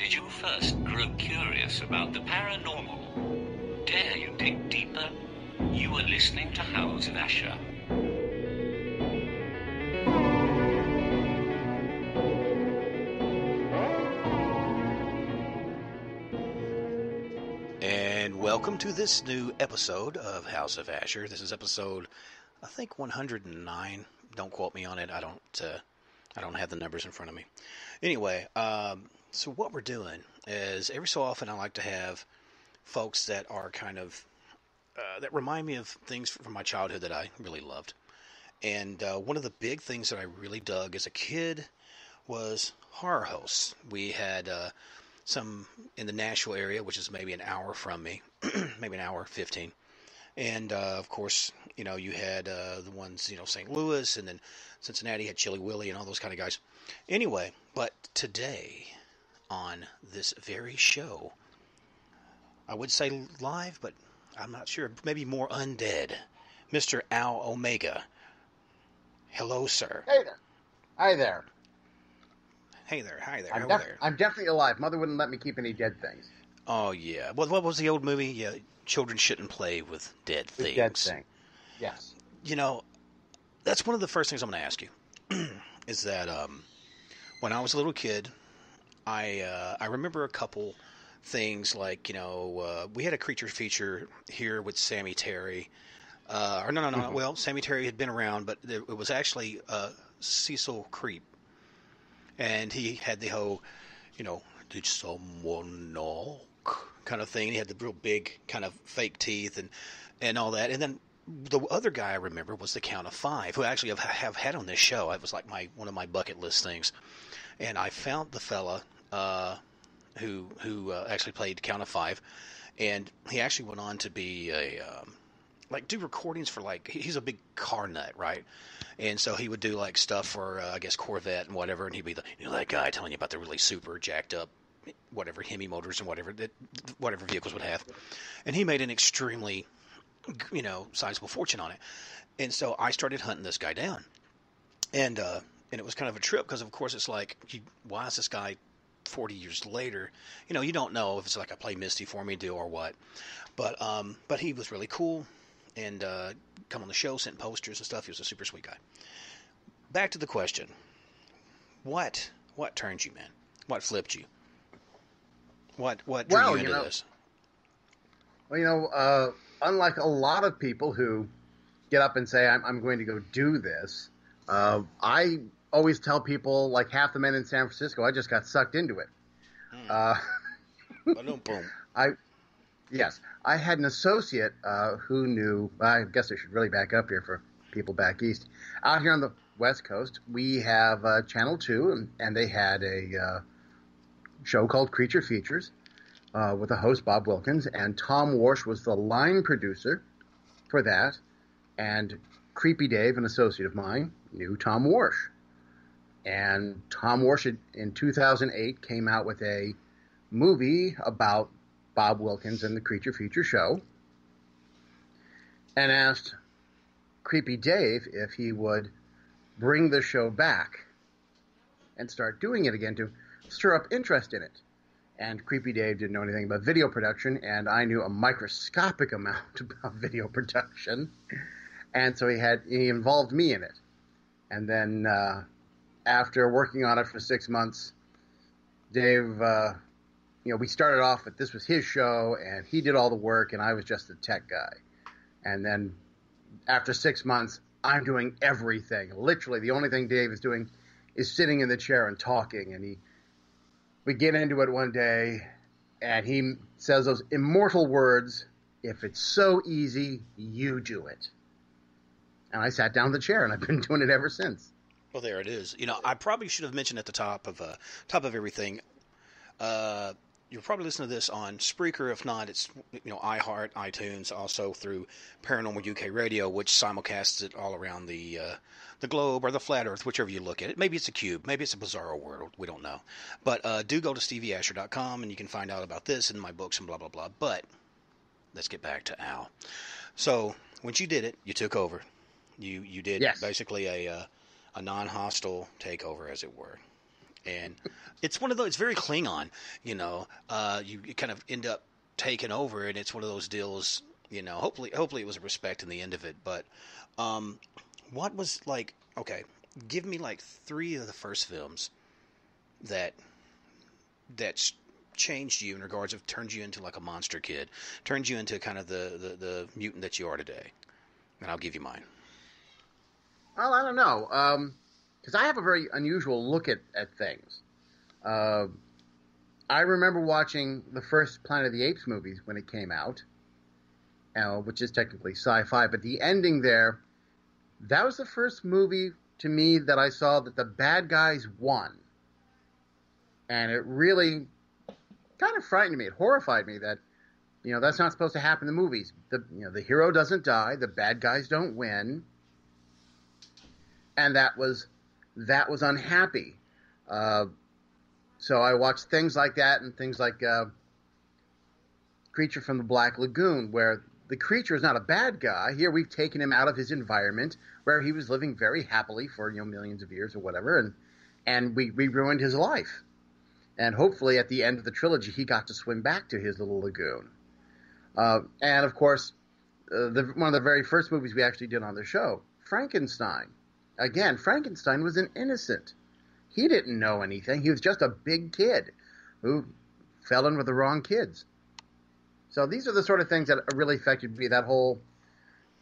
did you first grow curious about the paranormal? Dare you dig deeper? You are listening to House of Asher. And welcome to this new episode of House of Asher. This is episode, I think, 109. Don't quote me on it. I don't have the numbers in front of me. Anyway, so what we're doing is every so often I like to have folks that are kind of that remind me of things from my childhood that I really loved. And one of the big things that I really dug as a kid was horror hosts. We had some in the Nashville area, which is maybe an hour from me, maybe an hour 15. And of course, you know, you had the ones, you know, St. Louis, and then Cincinnati had Chilly Willy and all those kind of guys. Anyway, but today on this very show, I would say live, but I'm not sure, maybe more undead, Mr. Al Omega. Hello, sir. Hey there. Hi there. Hey there. Hi there. I'm, Hello there. I'm definitely alive. Mother wouldn't let me keep any dead things. Oh, yeah. What was the old movie? Yeah, children shouldn't play with dead things. Dead thing. Yes. You know, that's one of the first things I'm going to ask you. Is that when I was a little kid, I remember a couple things like, you know, we had a creature feature here with Sammy Terry. No. Well, Sammy Terry had been around, but it was actually Cecil Creep. And he had the whole, you know, did someone knock kind of thing. He had the real big kind of fake teeth and all that. And then the other guy I remember was the Count of Five, who I actually have had on this show. It was like one of my bucket list things. And I found the fella who actually played Count of Five, and he actually went on to be do recordings for, like, he's a big car nut, right? And so he would do like stuff for I guess Corvette and whatever, and he'd be that guy telling you about the really super jacked up whatever Hemi motors and whatever vehicles would have. And he made an extremely, you know, sizable fortune on it. And so I started hunting this guy down, and it was kind of a trip because, of course, it's like, why is this guy 40 years later? You know, you don't know if it's like a Play Misty for me deal or what. But he was really cool, and come on the show, sent posters and stuff. He was a super sweet guy. Back to the question. What turned you, man? What flipped you? What drew you into this? Well, you know, unlike a lot of people who get up and say, I'm going to go do this, I always tell people, like half the men in San Francisco, I just got sucked into it. Yes. I had an associate who knew, I guess I should really back up here for people back east. Out here on the West Coast, we have Channel 2, and they had a show called Creature Features with the host Bob Wilkins, and Tom Warsh was the line producer for that, and Creepy Dave, an associate of mine, knew Tom Warsh. And Tom Warsh in 2008 came out with a movie about Bob Wilkins and the Creature Feature show, and asked Creepy Dave if he would bring the show back and start doing it again to stir up interest in it. And Creepy Dave didn't know anything about video production, and I knew a microscopic amount about video production. And so he involved me in it. And then after working on it for 6 months, Dave, we started off that this was his show, and he did all the work, and I was just the tech guy. And then after 6 months, I'm doing everything. Literally, the only thing Dave is doing is sitting in the chair and talking. And we get into it one day, and he says those immortal words, "If it's so easy, you do it." And I sat down in the chair, and I've been doing it ever since. Well, there it is. You know, I probably should have mentioned at the top of everything. You'll probably listen to this on Spreaker. If not, it's, you know, iHeart, iTunes, also through Paranormal UK Radio, which simulcasts it all around the globe or the flat Earth, whichever you look at it. Maybe it's a cube, maybe it's a bizarro world. We don't know. But do go to stevieasher.com and you can find out about this and my books and blah blah blah. But let's get back to Al. So once you did it, you took over. You did basically a non-hostile takeover, as it were. And it's one of those. It's very Klingon, you know. You kind of end up taking over, and it's one of those deals. You know, hopefully it was a respect in the end of it. But what was like? Okay, give me like 3 of the first films that changed you in regards of turned you into like a monster kid, turned you into kind of the mutant that you are today. And I'll give you mine. Well, I don't know, because I have a very unusual look at things. I remember watching the first Planet of the Apes movies when it came out, which is technically sci-fi, but the ending there, that was the first movie to me that I saw that the bad guys won. And it really kind of frightened me. It horrified me that, you know, that's not supposed to happen in the movies. The hero doesn't die, the bad guys don't win. And that was unhappy. So I watched things like that and things like Creature from the Black Lagoon, where the creature is not a bad guy. Here we've taken him out of his environment where he was living very happily for, you know, millions of years or whatever, and we ruined his life. And hopefully at the end of the trilogy he got to swim back to his little lagoon. And of course, one of the very first movies we actually did on the show, Frankenstein. Again, Frankenstein was an innocent. He didn't know anything. He was just a big kid who fell in with the wrong kids. So these are the sort of things that really affected me. That whole,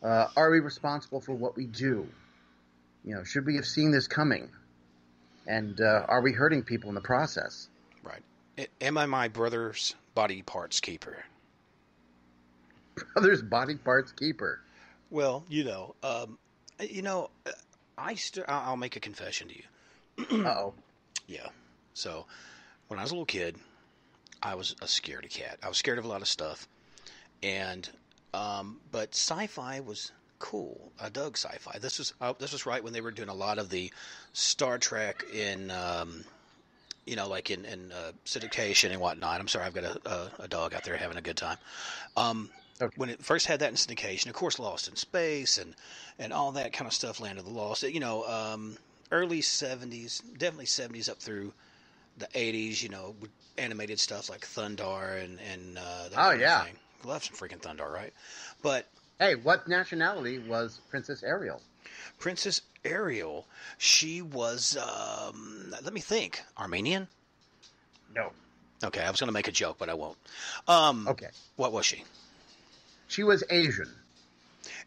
are we responsible for what we do? You know, should we have seen this coming? And are we hurting people in the process? Right. Am I my brother's body parts keeper? Brother's body parts keeper. Well, I'll make a confession to you. Uh-oh. Yeah. So, when I was a little kid, I was a scaredy cat. I was scared of a lot of stuff, but sci-fi was cool. I dug sci-fi. This was right when they were doing a lot of the Star Trek in, like in syndication and whatnot. I'm sorry, I've got a dog out there having a good time. Okay. When it first had that in syndication, of course, Lost in Space and all that kind of stuff, Land of the Lost. Early 70s, definitely 70s up through the 80s, with animated stuff like Thundar and that kind of thing. Love some freaking Thundar, right? But hey, what nationality was Princess Ariel? Princess Ariel, she was, let me think, Armenian? No. Okay, I was going to make a joke, but I won't. Okay. What was she? She was Asian.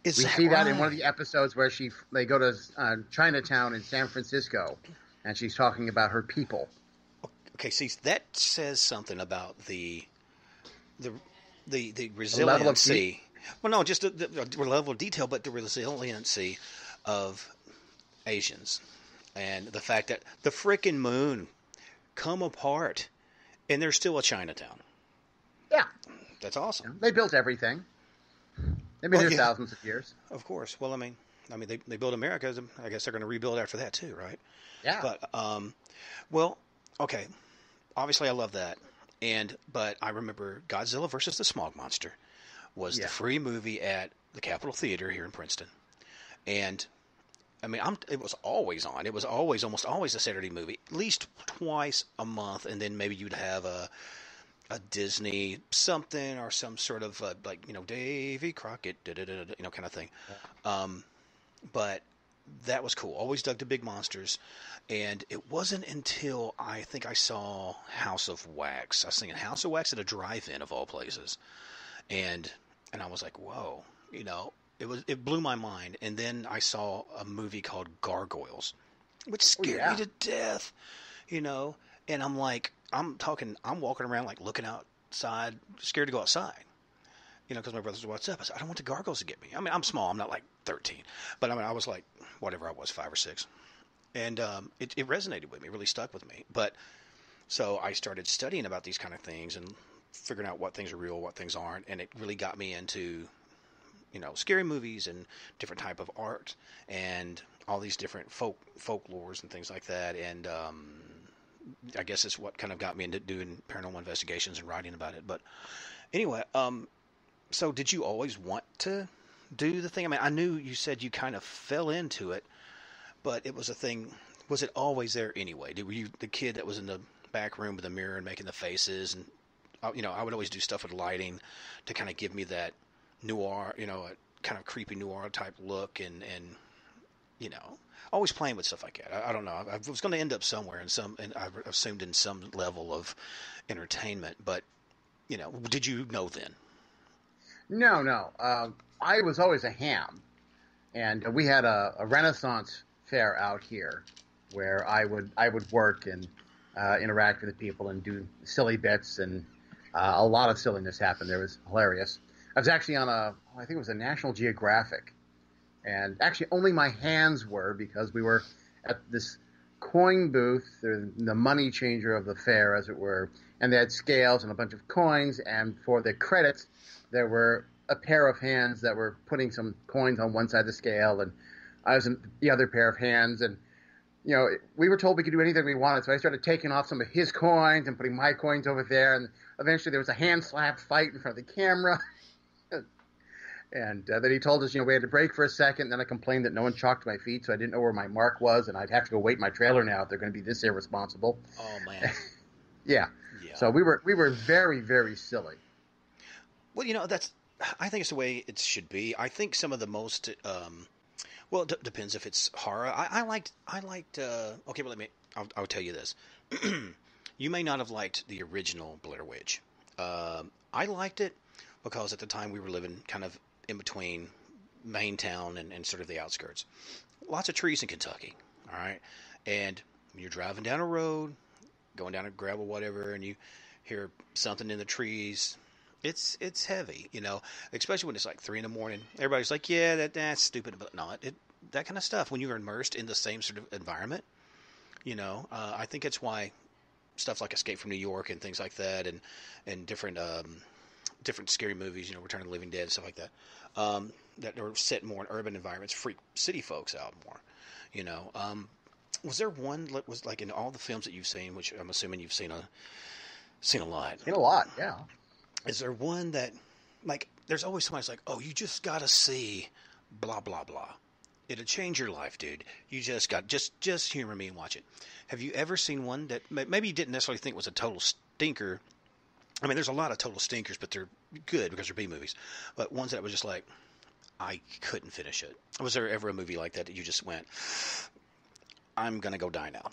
We see that in one of the episodes where they go to Chinatown in San Francisco, and she's talking about her people. Okay, see, that says something about the resiliency. Level of well, no, just the level of detail, but the resiliency of Asians, and the fact that the frickin' moon come apart, and there's still a Chinatown. Yeah, that's awesome. They built everything. They've been here thousands of years. Of course. Well, I mean, they built America. I guess they're going to rebuild after that too, right? Yeah. But, well, okay. Obviously, I love that. But I remember Godzilla versus the Smog Monster was the free movie at the Capitol Theater here in Princeton. And, I mean, it was always on. It was almost always a Saturday movie, at least twice a month. And then maybe you'd have a Disney something or some sort of Davy Crockett, kind of thing. But that was cool. Always dug the big monsters. And it wasn't until I think I saw House of Wax. I was thinking House of Wax at a drive-in of all places. And I was like, whoa, it blew my mind. And then I saw a movie called Gargoyles, which scared me to death, and I'm like, I'm walking around like looking outside, scared to go outside, because my brother's, what's up? I said, I don't want the gargoyles to get me. I mean, I'm small. I'm not like 13, but I mean, I was like, whatever I was, 5 or 6. And it resonated with me, really stuck with me. But so I started studying about these kind of things and figuring out what things are real, what things aren't. And it really got me into, scary movies and different type of art and all these different folklores and things like that. And, I guess it's what kind of got me into doing paranormal investigations and writing about it. But anyway, so did you always want to do the thing? I mean, I knew you said you kind of fell into it, but it was a thing. was it always there anyway? Were you the kid that was in the back room with the mirror and making the faces? And I would always do stuff with lighting to kind of give me that noir, a kind of creepy noir type look, and always playing with stuff like that. I don't know. I was going to end up somewhere and I assumed in some level of entertainment. But did you know then? No. I was always a ham, and we had a Renaissance fair out here where I would work and interact with the people and do silly bits, and a lot of silliness happened. It was hilarious. I was actually on I think it was a National Geographic, and actually only my hands were, because we were at this coin booth, the money changer of the fair, as it were, and they had scales and a bunch of coins, and for the credits, there were a pair of hands that were putting some coins on one side of the scale, and I was in the other pair of hands, and we were told we could do anything we wanted, so I started taking off some of his coins and putting my coins over there, and eventually there was a hand slap fight in front of the camera. And then he told us, we had to break for a second. Then I complained that no one chalked my feet, so I didn't know where my mark was, and I'd have to go wait my trailer now if they're going to be this irresponsible. Oh man. Yeah. So we were very, very silly. Well, I think it's the way it should be. I think some of the most, well, it depends if it's horror. I liked. Okay, but I'll tell you this. You may not have liked the original Blair Witch. I liked it because at the time we were living kind of in between main town and sort of the outskirts. Lots of trees in Kentucky, all right? And when you're driving down a road, going down a gravel, whatever, and you hear something in the trees, it's heavy, especially when it's like 3 a.m. Everybody's like, yeah, that's stupid, but no, that kind of stuff, when you're immersed in the same sort of environment, I think it's why stuff like Escape from New York and things like that, and different scary movies, Return of the Living Dead and stuff like that, that are set more in urban environments, freak city folks out more, Was there one that was like in all the films that you've seen, which I'm assuming you've seen a lot? Seen a lot, yeah. Is there one that, like, there's always somebody's like, oh, you just got to see blah, blah, blah. It'll change your life, dude. You just humor me and watch it. Have you ever seen one that maybe you didn't necessarily think was a total stinker? I mean, there's a lot of total stinkers, but they're good because they're B movies. But ones that was just like, I couldn't finish it. Was there ever a movie like that you just went, I'm going to go die now?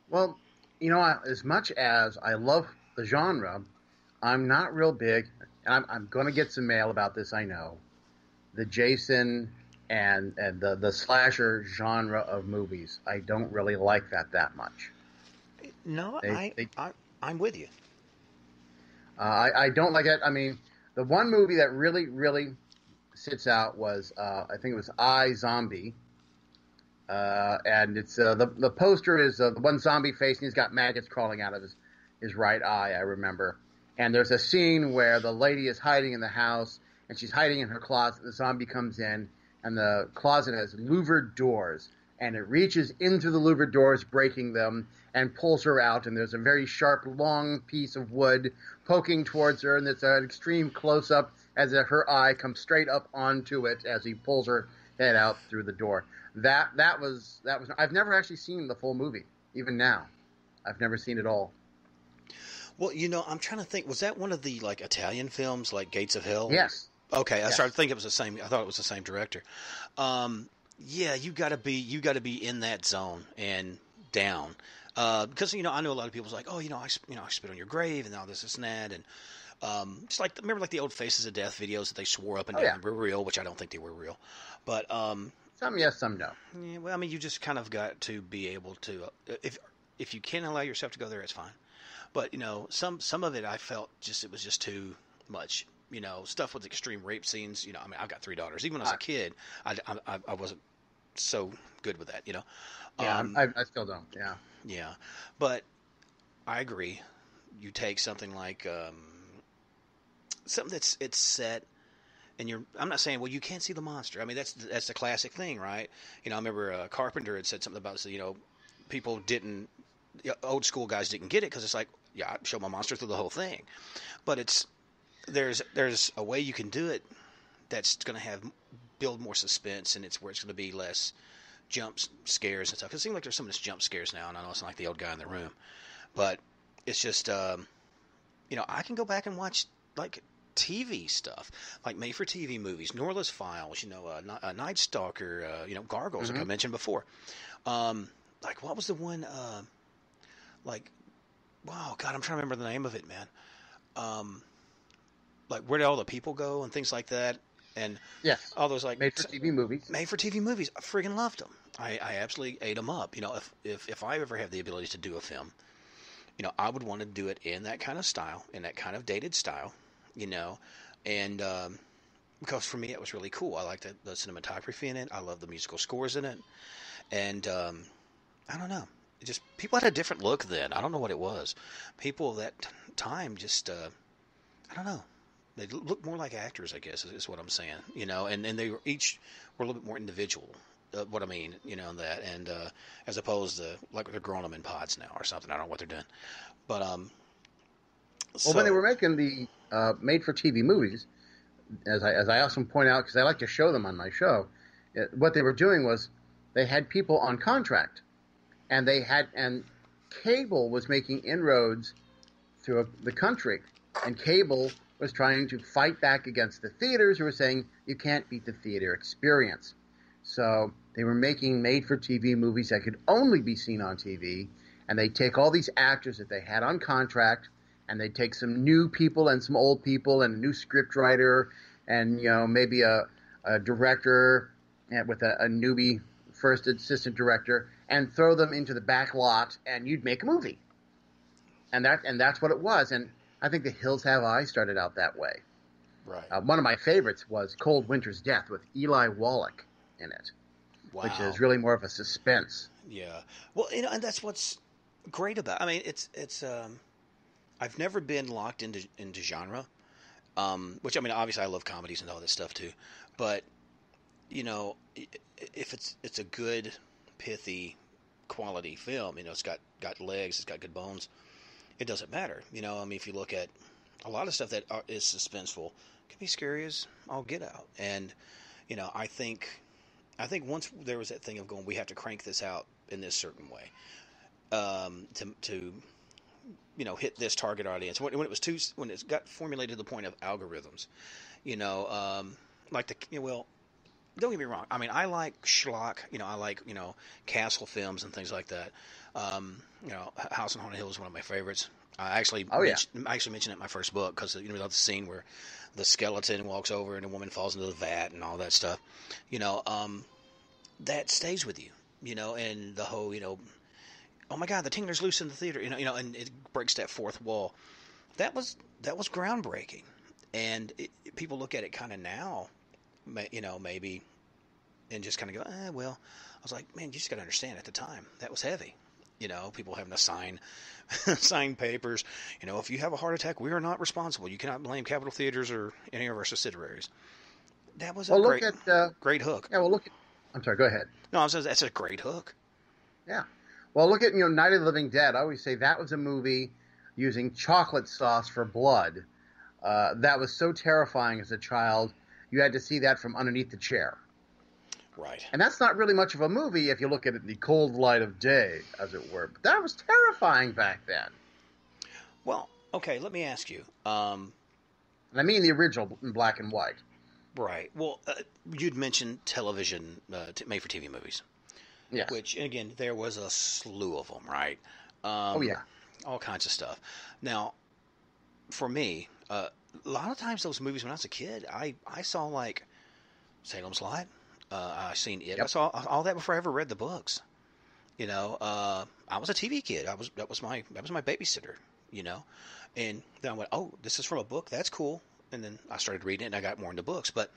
Well, as much as I love the genre, I'm not real big, and I'm going to get some mail about this, I know. The Jason and the slasher genre of movies, I don't really like that much. No, I'm with you. I don't like it. I mean, the one movie that really, really sits out was, I think it was I, Zombie. And it's the poster is the one zombie face, and he's got maggots crawling out of his right eye, I remember. And there's a scene where the lady is hiding in the house, and she's hiding in her closet. The zombie comes in, and the closet has louvered doors, and it reaches into the louvered doors, breaking them, and pulls her out. And there's a very sharp, long piece of wood poking towards her, and it's an extreme close-up as if her eye comes straight up onto it as he pulls her head out through the door. That was. I've never actually seen the full movie. Even now, I've never seen it all. Well, I'm trying to think. Was that one of the like Italian films, like Gates of Hell? Yes. Okay, yes. I started thinking it was the same. I thought it was the same director. Yeah, you got to be in that zone and down, because I know a lot of people's like, oh, I spit on your grave and all this and that, and just like remember like the old Faces of Death videos that they swore up and down were real, which I don't think they were real, but some yes, some no. Yeah, well, I mean, you just kind of got to be able to, if you can allow yourself to go there, it's fine. But some of it I felt it was just too much. Stuff with extreme rape scenes. I mean, I've got 3 daughters. Even when I was a kid, I wasn't so good with that. Yeah, I still don't. Yeah. Yeah, but I agree. You take something like something it's set, and I'm not saying, well, you can't see the monster. I mean, that's the classic thing, right? I remember Carpenter had said something about people didn't, old school guys didn't get it because it's like, yeah, I show my monster through the whole thing, but there's a way you can do it that's going to build more suspense, and it's where it's going to be less scares and stuff. It seems like there's some of this jump scares now, and I know it's not like the old guy in the room, but it's just I can go back and watch like TV stuff, like made-for-TV movies, Norla's Files, Night Stalker, Gargoyles, like I mentioned before. Like what was the one? Wow, God, I'm trying to remember the name of it, man. Like where did all the people go and things like that, and Yes, all those like made-for-TV movies. Made-for-TV movies, I friggin' loved them. I absolutely ate them up. If I ever have the ability to do a film, I would want to do it in that kind of style, in that kind of dated style, and because for me it was really cool. I liked the cinematography in it. I love the musical scores in it, and I don't know. Just people had a different look then. I don't know what it was. People of that time just I don't know. They look more like actors, I guess, is what I'm saying. And they were each were a little bit more individual. What I mean, that, and as opposed to like they're growing them in pods now or something. I don't know what they're doing, but well, when they were making the made-for-TV movies, as I often point out, because I like to show them on my show, what they were doing was they had people on contract, and cable was making inroads through the country, and cable was trying to fight back against the theaters who were saying you can't beat the theater experience. So they were making made-for-TV movies that could only be seen on TV, and they'd take all these actors that they had on contract, and they'd take some new people and some old people and a new scriptwriter and, maybe a director with a newbie first assistant director, and throw them into the back lot, and you'd make a movie. And that's what it was. And I think The Hills Have Eyes started out that way. Right. One of my favorites was Cold Winter's Death with Eli Wallach in it, Wow. which is really more of a suspense. Yeah. Well, and that's what's great about. I mean, it's. I've never been locked into genre, which I mean, obviously I love comedies and all this stuff too, but if it's a good, pithy, quality film, it's got legs, it's got good bones, it doesn't matter. I mean, if you look at a lot of stuff that is suspenseful, can be scary as all get out, and I think once there was that thing of going, we have to crank this out in this certain way, to hit this target audience. When it got formulated to the point of algorithms, don't get me wrong. I mean, I like schlock. I like castle films and things like that. House on Haunted Hill is one of my favorites. I actually mentioned it in my first book because the scene where the skeleton walks over and a woman falls into the vat and all that stuff. That stays with you. And the whole oh my God, the Tingler's loose in the theater. And it breaks that fourth wall. That was groundbreaking. And people look at it kind of now, maybe, and just kind of go, well. I was like, man, you just got to understand at the time that was heavy. People having to sign papers. If you have a heart attack, we are not responsible. You cannot blame Capitol Theaters or any of our subsidiaries. That was a great hook. Yeah, well, I'm sorry, go ahead. No, I was saying that's a great hook. Yeah. Well, look at, Night of the Living Dead. I always say that was a movie using chocolate sauce for blood. That was so terrifying as a child. You had to see that from underneath the chair. Right. And that's not really much of a movie if you look at it in the cold light of day, as it were. But that was terrifying back then. Well, okay, let me ask you. And I mean the original in black and white. Right. Well, you'd mentioned television, made-for-TV movies. Yes. Which, and again, there was a slew of them, right? Oh, yeah. All kinds of stuff. Now, for me, a lot of times those movies when I was a kid, I saw like Salem's Lot. I seen it. Yep. I saw all that before I ever read the books. I was a TV kid. That was my babysitter. And then I went, oh, this is from a book. That's cool. And then I started reading it, and I got more into books. But,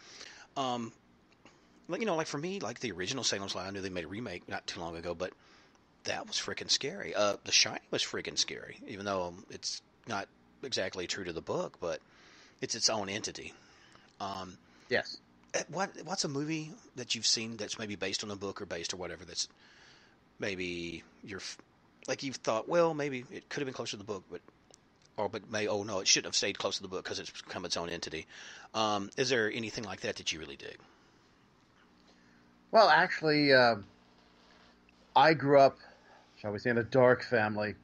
like for me, like the original Salem's Lot, I knew they made a remake not too long ago, but that was freaking scary. The Shining was freaking scary, even though it's not exactly true to the book, but it's its own entity. Yes. What's a movie that you've seen that's maybe based on a book or based or whatever that's maybe you've thought, well, maybe it could have been closer to the book, but no, it shouldn't have stayed close to the book because it's become its own entity. Is there anything like that you really dig? Well, actually, I grew up, shall we say, in a dark family.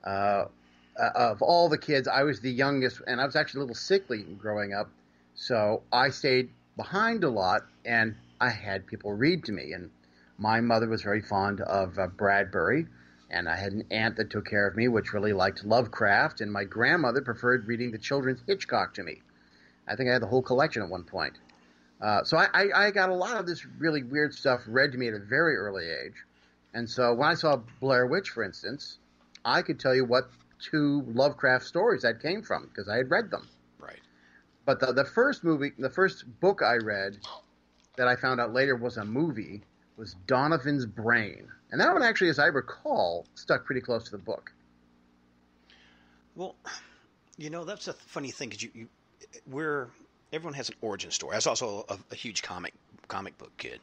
Of all the kids, I was the youngest, and I was actually a little sickly growing up. So I stayed behind a lot, and I had people read to me. And my mother was very fond of Bradbury, and I had an aunt that took care of me, which really liked Lovecraft, and my grandmother preferred reading the children's Hitchcock to me. I think I had the whole collection at one point. So I got a lot of this really weird stuff read to me at a very early age. And so when I saw Blair Witch, for instance, I could tell you what 2 Lovecraft stories that came from because I had read them. Right. But the first book I read that I found out later was a movie was Donovan's Brain. And that one actually, as I recall, stuck pretty close to the book. Well, that's a funny thing because everyone has an origin story. I was also a huge comic book kid,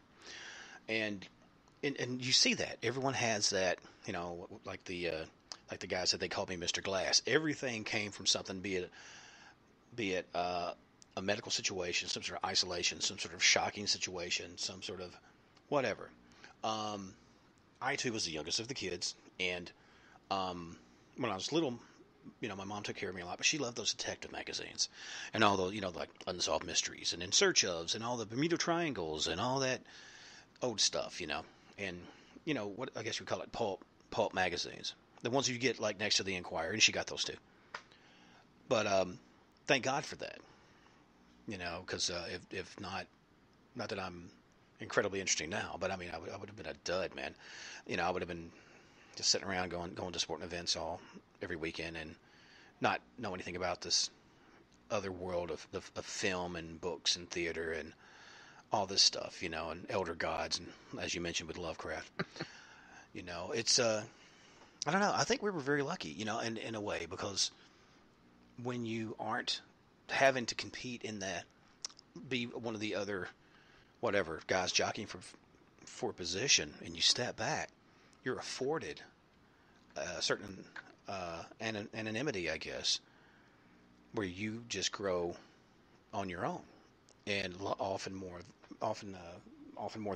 and you see that everyone has that. Like the guy said, they called me Mr. Glass. Everything came from something, be it a medical situation, some sort of isolation, some sort of shocking situation, some sort of whatever. I too was the youngest of the kids, and when I was little, my mom took care of me a lot, but she loved those detective magazines and all those, like Unsolved Mysteries and In Search Ofs and all the Bermuda Triangles and all that old stuff, and what I guess we call it pulp magazines, the ones you get like next to the Enquirer, and she got those too. But thank God for that, because if not that I'm incredibly interesting now, but I mean, I would have been a dud, man. I would have been just sitting around going to sporting events every weekend and not know anything about this other world of film and books and theater and all this stuff, and elder gods, and as you mentioned with Lovecraft. It's I don't know. I think we were very lucky, in a way, because when you aren't having to compete in that, be one of the other whatever guys jockeying for a position, and you step back, you're afforded a certain anonymity, I guess, where you just grow on your own, and often more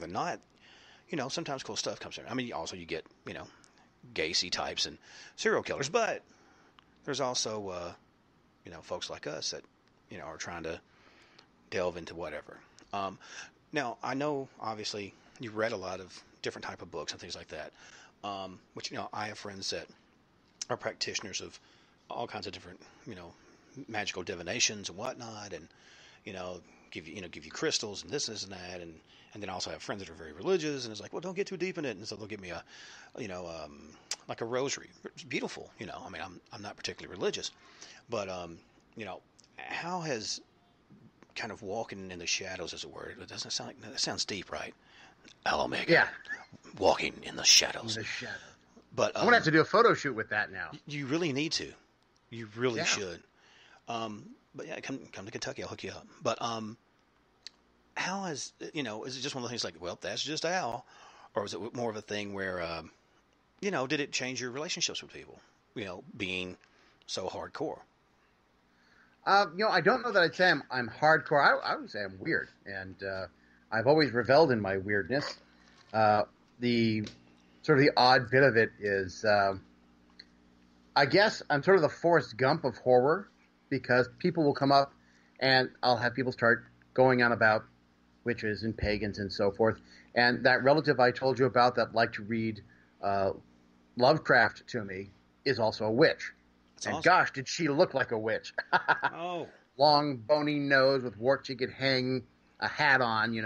than not, sometimes cool stuff comes in. I mean, also you get Gacy types and serial killers, but there's also folks like us that are trying to delve into whatever. Now I know obviously you've read a lot of different type of books and things like that, which I have friends that are practitioners of all kinds of different magical divinations and whatnot, and give you crystals and this and that, and then I also have friends that are very religious, and it's like, well, don't get too deep in it, and so they'll give me like a rosary. It's beautiful, I mean, I'm not particularly religious, but how has kind of walking in the shadows, as a word, it doesn't sound like, that sounds deep, right? Omega. Yeah. Walking in the shadows. But I'm gonna have to do a photo shoot with that now. You really need to. You really should. But yeah, come to Kentucky, I'll hook you up. But how is it just one of the things like, well, that's just Al, or was it more of a thing where did it change your relationships with people? Being so hardcore. I don't know that I'd say I'm hardcore. I would say I'm weird, and I've always reveled in my weirdness. The sort of the odd bit of it is, I guess I'm sort of the Forrest Gump of horror, because people will come up and I'll have people start going on about witches and pagans and so forth. And that relative I told you about that liked to read Lovecraft to me is also a witch. That's awesome. Gosh, did she look like a witch. Oh. Long, bony nose with warts she could hang a hat on,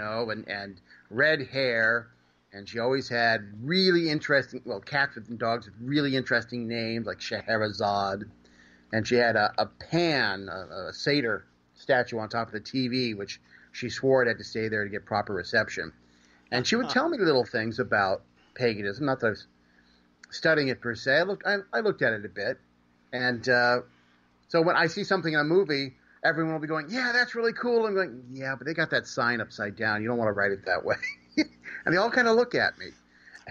and red hair. And she always had really interesting, cats and dogs with really interesting names, like Scheherazade. And she had a Pan, a satyr statue on top of the TV, which she swore it had to stay there to get proper reception. And she would tell me little things about paganism, not that I was studying it per se. I looked at it a bit. And so when I see something in a movie, everyone will be going, yeah, that's really cool. I'm going, yeah, but they got that sign upside down. You don't want to write it that way. And they all kind of look at me.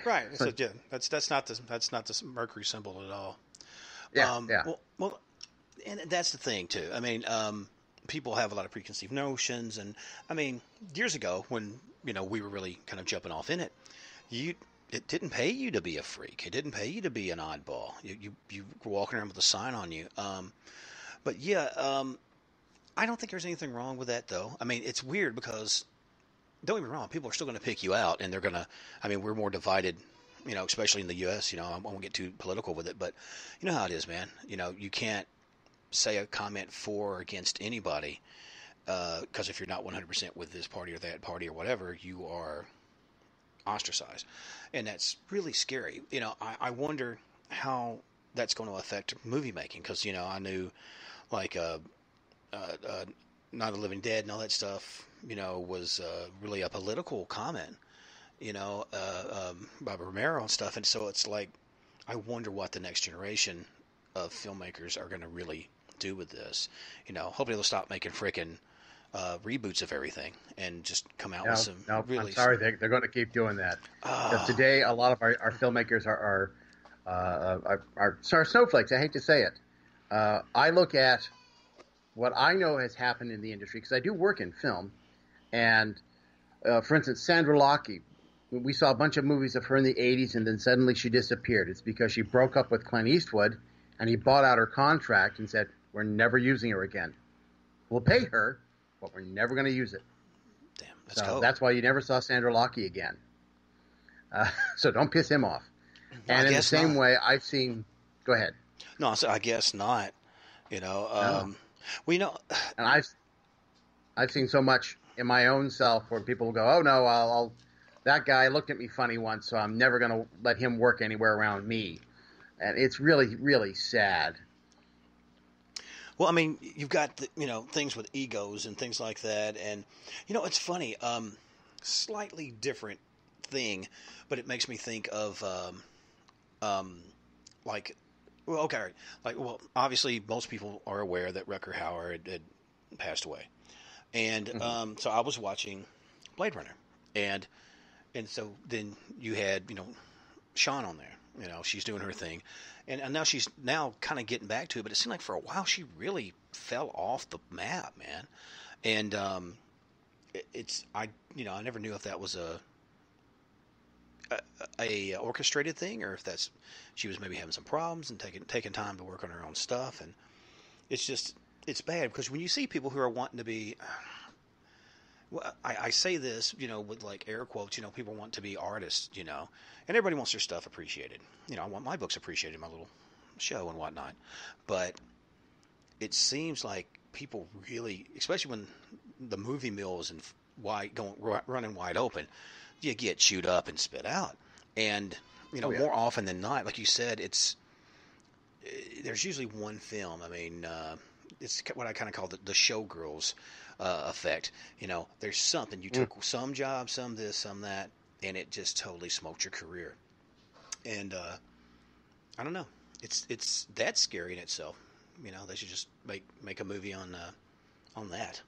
Right. So, yeah, that's not the Mercury symbol at all. Yeah. Yeah. Well, and that's the thing too. I mean, people have a lot of preconceived notions, and I mean, years ago when we were really kind of jumping off in it, it didn't pay you to be a freak. It didn't pay you to be an oddball. You were walking around with a sign on you. But yeah, I don't think there's anything wrong with that, though. I mean, it's weird because, don't get me wrong, people are still going to pick you out, and they're going to, I mean, we're more divided, especially in the U.S., I won't get too political with it, but you know how it is, man. You can't say a comment for or against anybody, because if you're not 100% with this party or that party or whatever, you are ostracized. And that's really scary. I wonder how that's going to affect movie making, because, I knew, like, Night of the Living Dead and all that stuff, was really a political comment, by Romero and stuff. And so it's like, I wonder what the next generation of filmmakers are going to really do with this. Hopefully they'll stop making frickin' reboots of everything and just come out with some really... I'm sorry, they're going to keep doing that. Because today, a lot of our filmmakers are snowflakes. I hate to say it. I look at what I know has happened in the industry, because I do work in film, and for instance, Sandra Lockey, we saw a bunch of movies of her in the 80s, and then suddenly she disappeared. It's because she broke up with Clint Eastwood, and he bought out her contract and said, we're never using her again. We'll pay her, but we're never going to use it. Damn, that's cool. That's why you never saw Sandra Lockey again. So don't piss him off. And in the same way, I've seen... Go ahead. No, I guess not. No. Well, and I've seen so much in my own self where people will go, oh no, that guy looked at me funny once, so I'm never going to let him work anywhere around me. And it's really, really sad. Well, I mean, you've got things with egos and things like that, and it's funny, slightly different thing, but it makes me think of like. Well, okay, right. Obviously, most people are aware that Rutger Hauer had passed away, and so I was watching Blade Runner, and so then you had Sean on there. She's doing her thing, and now she's kind of getting back to it, but it seemed like for a while she really fell off the map, man, and I never knew if that was a orchestrated thing, or if she was maybe having some problems and taking time to work on her own stuff. And it's bad, because when you see people who are wanting to be, well, I say this, with like air quotes, people want to be artists, and everybody wants their stuff appreciated. I want my books appreciated in my little show and whatnot, but it seems like people really, especially when the movie mill is running wide open, you get chewed up and spit out. And, more often than not, like you said, there's usually one film. I mean, it's what I kind of call the showgirls effect. There's something. You took some job, some this, some that, and it just totally smoked your career. And I don't know. It's that scary in itself. They should just make a movie on that.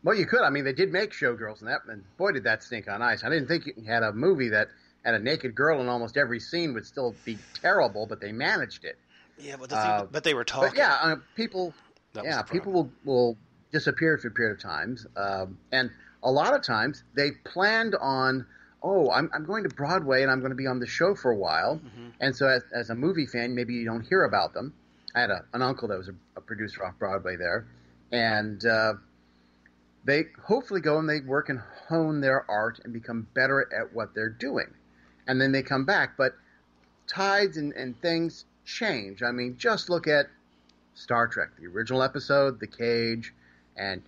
Well, you could. I mean, they did make Showgirls, and boy, did that stink on ice. I didn't think you had a movie that had a naked girl in almost every scene would still be terrible, but they managed it. Yeah, but but they were talking. But yeah, people will disappear for a period of times, and a lot of times they planned on, I'm going to Broadway and I'm going to be on the show for a while, and so as a movie fan, maybe you don't hear about them. I had an uncle that was a producer off Broadway there, and they hopefully go and they work and hone their art and become better at what they're doing. And then they come back. But tides and things change. I mean, just look at Star Trek, the original episode, The Cage, and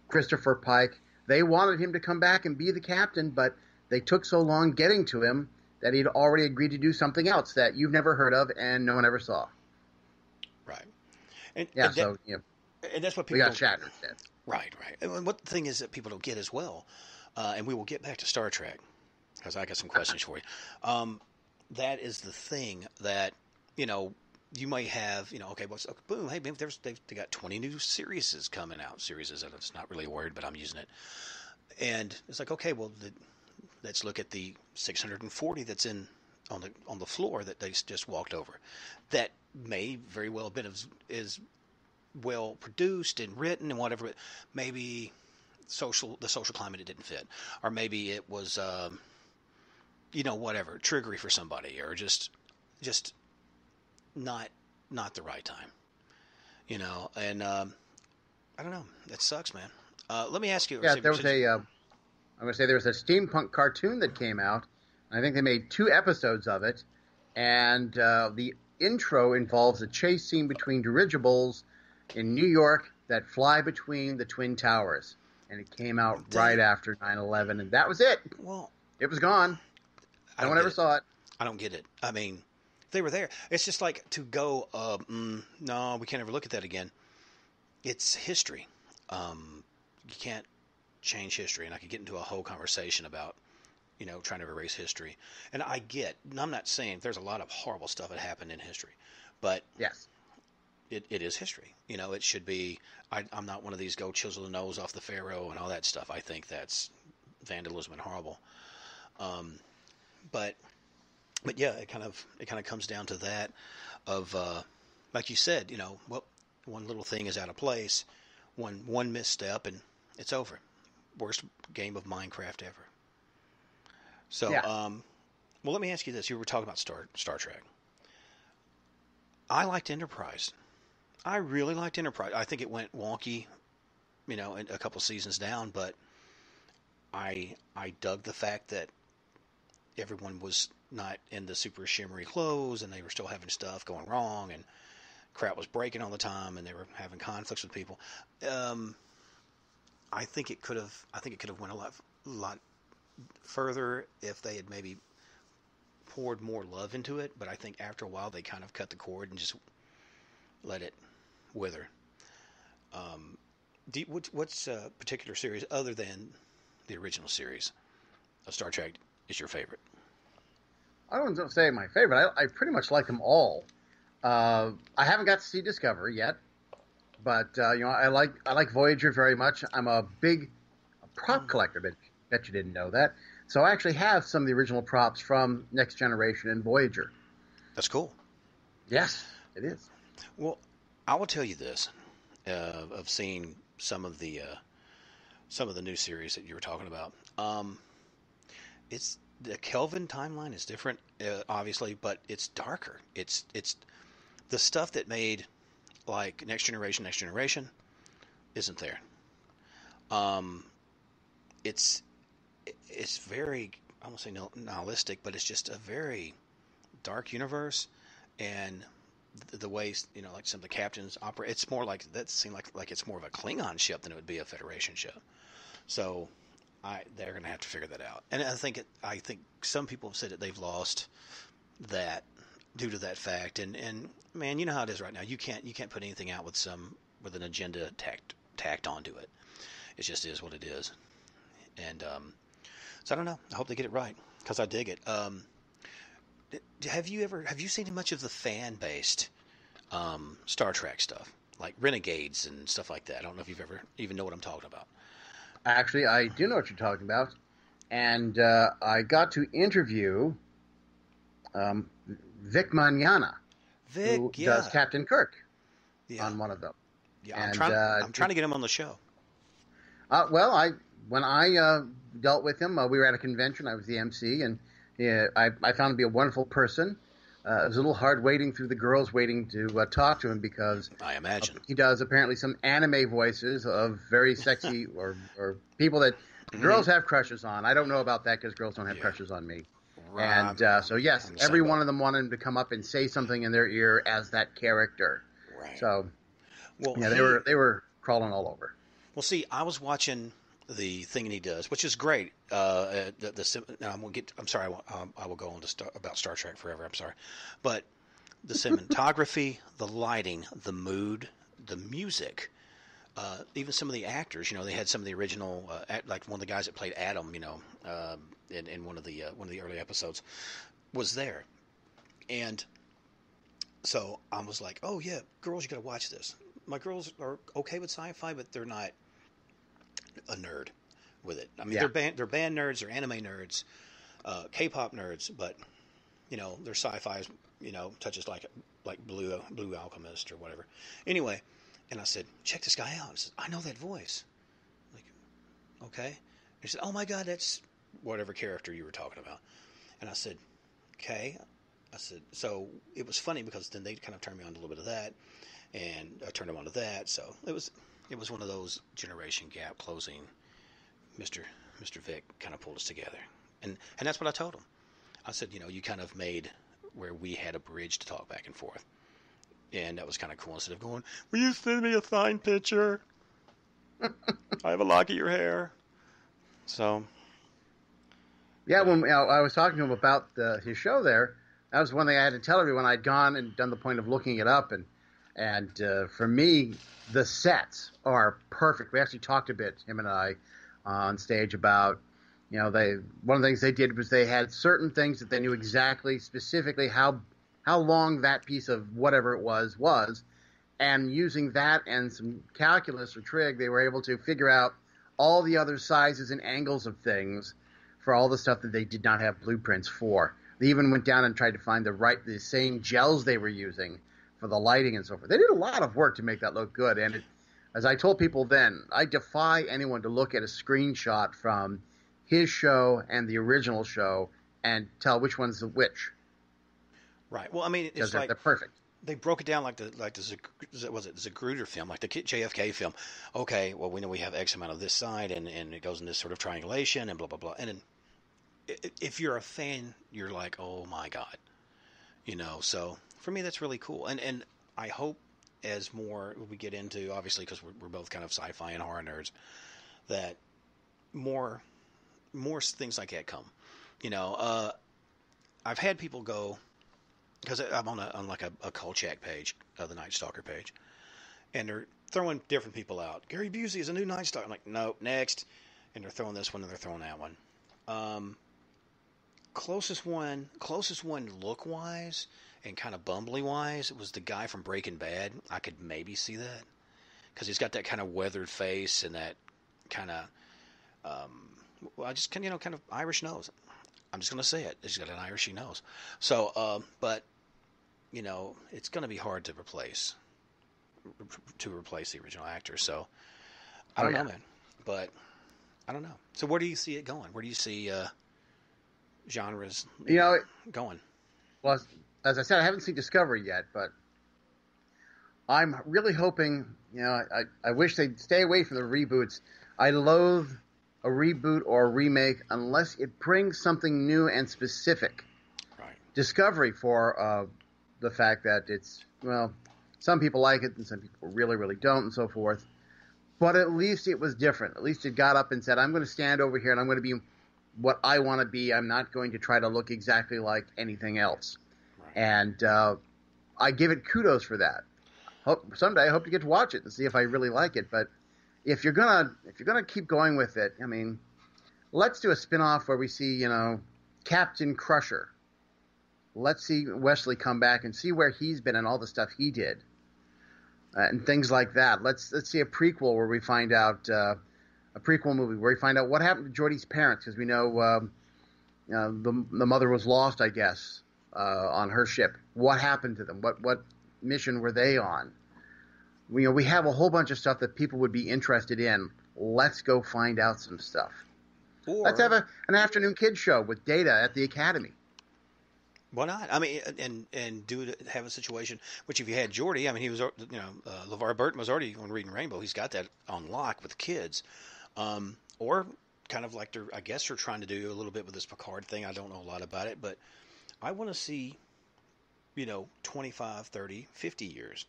Christopher Pike. They wanted him to come back and be the captain, but they took so long getting to him that he'd already agreed to do something else that you've never heard of and no one ever saw. Right. And that's what people... We got Shatner instead. Right. And what the thing is that people don't get as well, and we will get back to Star Trek, because I got some questions for you. That is the thing that, you might have, boom, hey, they got 20 new series coming out. It's not really a word, but I'm using it. And it's like, okay, well, let's look at the 640 that's on the floor that they just walked over. That may very well have been is well produced and written and whatever, but maybe the social climate it didn't fit, or maybe it was whatever, triggery for somebody, or just not the right time, and I don't know. That sucks, man. Let me ask you. Yeah, there was I'm going to say there was a steampunk cartoon that came out. I think they made 2 episodes of it, and the intro involves a chase scene between dirigibles in New York that fly between the Twin Towers. And it came out right after 9/11, and that was it. Well, it was gone. No one ever saw it. I don't get it. I mean, they were there. It's just like to go, no, we can't ever look at that again. It's history. You can't change history, and I could get into a whole conversation about, trying to erase history. And I'm not saying there's a lot of horrible stuff that happened in history, but yes, it is history. It should be. I'm not one of these go chisel the nose off the pharaoh and all that stuff. I think that's vandalism and horrible. But yeah, it kind of comes down to that of like you said, one little thing is out of place, one misstep, and it's over. Worst game of Minecraft ever. So, yeah. Well, let me ask you this: you were talking about Star Trek. I liked Enterprise. I really liked Enterprise. I think it went wonky, a couple seasons down, but I dug the fact that everyone was not in the super shimmery clothes, and they were still having stuff going wrong, and crap was breaking all the time, and they were having conflicts with people. I think it could have went a lot further if they had maybe poured more love into it. But I think after a while they kind of cut the cord and just let it wither. What's a particular series other than the original series of Star Trek is your favorite? I don't say my favorite. I pretty much like them all. I haven't got to see Discovery yet, but I like Voyager very much. I'm a big prop collector, but bet you didn't know that. So I actually have some of the original props from Next Generation and Voyager. That's cool. Yes, it is. Well, I will tell you this: of seeing some of the new series that you were talking about. It's the Kelvin timeline is different, obviously, but it's darker. It's the stuff that made like Next Generation isn't there. It's very, I won't say nihilistic, but it's just a very dark universe, and the ways like some of the captains operate, it's more like that seemed like it's more of a Klingon ship than it would be a Federation ship. So they're going to have to figure that out, and I think some people have said that they've lost that due to that fact, and man, you know how it is right now. You can't put anything out with an agenda tacked onto it. It just is what it is, and so I don't know. I hope they get it right because I dig it. Have you seen much of the fan-based Star Trek stuff, like Renegades and stuff like that? I don't know if you've ever even know what I'm talking about. Actually, I do know what you're talking about, and I got to interview Vic Mignogna, who does Captain Kirk on one of them. Yeah, I'm trying to get him on the show. When I dealt with him, we were at a convention. I was the MC, and I found him to be a wonderful person. It was a little hard waiting through the girls waiting to talk to him because I imagine he does apparently some anime voices of very sexy or people that girls have crushes on. I don't know about that because girls don't have crushes on me. Right. And so yes, every one of them wanted him to come up and say something in their ear as that character. Right. So they were crawling all over. Well, see, I was watching the thing he does, which is great. Now I'm sorry. I will go on to about Star Trek forever. I'm sorry, but the cinematography, the lighting, the mood, the music, even some of the actors. They had some of the original, like one of the guys that played Adam. In one of the early episodes, was there, and so I was like, oh yeah, girls, you got to watch this. My girls are okay with sci-fi, but they're not a nerd with it. I mean, they're band nerds, they're anime nerds, K-pop nerds, but their sci-fi touches like Blue Alchemist or whatever. Anyway, and I said, check this guy out. I said, I know that voice. Like, Okay. He said, oh my God, that's whatever character you were talking about. And I said, okay. I said, so it was funny because then they kind of turned me on to a little bit of that, and I turned them on to that. So it was one of those generation gap closing. Mr. Vic kind of pulled us together, and that's what I told him. I said, you kind of made where we had a bridge to talk back and forth, and that was kind of cool. Instead of going, will you send me a signed picture? I have a lock of your hair. So, yeah, when I was talking to him about his show there, that was one thing I had to tell everyone. I'd gone and done the point of looking it up, and for me, the sets are perfect. We actually talked a bit, him and I, on stage about, one of the things they did was they had certain things that they knew exactly, specifically how long that piece of whatever it was, and using that and some calculus or trig, they were able to figure out all the other sizes and angles of things for all the stuff that they did not have blueprints for. They even went down and tried to find the same gels they were using for the lighting and so forth. They did a lot of work to make that look good. And as I told people then, I defy anyone to look at a screenshot from his show and the original show and tell which one's which. Right. Well, I mean, it's like they're perfect. They broke it down like the Zapruder film, like the JFK film. Okay, well, we know we have X amount of this side, and it goes in this sort of triangulation, and blah, blah, blah. And then, if you're a fan, you're like, oh, my God. So for me, that's really cool. And I hope as more we get into, obviously, because we're both kind of sci-fi and horror nerds, that more things like that come. I've had people go, because I'm on like a Kolchak page, the Night Stalker page, and they're throwing different people out. Gary Busey is a new Night Stalker. I'm like, no, next. And they're throwing this one and they're throwing that one. Closest one look-wise and kind of bumbly-wise, it was the guy from Breaking Bad. I could maybe see that, because he's got that kind of weathered face and that kind of, I just kind of Irish nose. I'm just going to say it. He's got an Irishy nose. So, but, it's going to be hard to replace the original actor. So, I don't know, man. But, I don't know. So, where do you see it going? Where do you see genres going? Well, as I said, I haven't seen Discovery yet, but I'm really hoping, I wish they'd stay away from the reboots. I loathe a reboot or a remake unless it brings something new and specific. Right. Discovery, for the fact that it's, some people like it and some people really, really don't and so forth. But at least it was different. At least it got up and said, I'm going to stand over here and I'm going to be what I want to be. I'm not going to try to look exactly like anything else. Right. And I give it kudos for that. Someday I hope to get to watch it and see if I really like it. But if you're gonna keep going with it, I mean, let's do a spin-off where we see, Captain Crusher. Let's see Wesley come back and see where he's been and all the stuff he did, and things like that. Let's see a prequel where we find out a prequel movie where we find out what happened to Geordie's parents, because we know the mother was lost, I guess, on her ship. What happened to them? What mission were they on? We have a whole bunch of stuff that people would be interested in. Let's go find out some stuff. Let's have an afternoon kids show with Data at the Academy. Why not? I mean, and have a situation, which if you had Geordie, I mean, he was, LeVar Burton was already on Reading Rainbow. He's got that on lock with kids. Or kind of like I guess they're trying to do a little bit with this Picard thing. I don't know a lot about it, but I want to see, 25, 30, 50 years.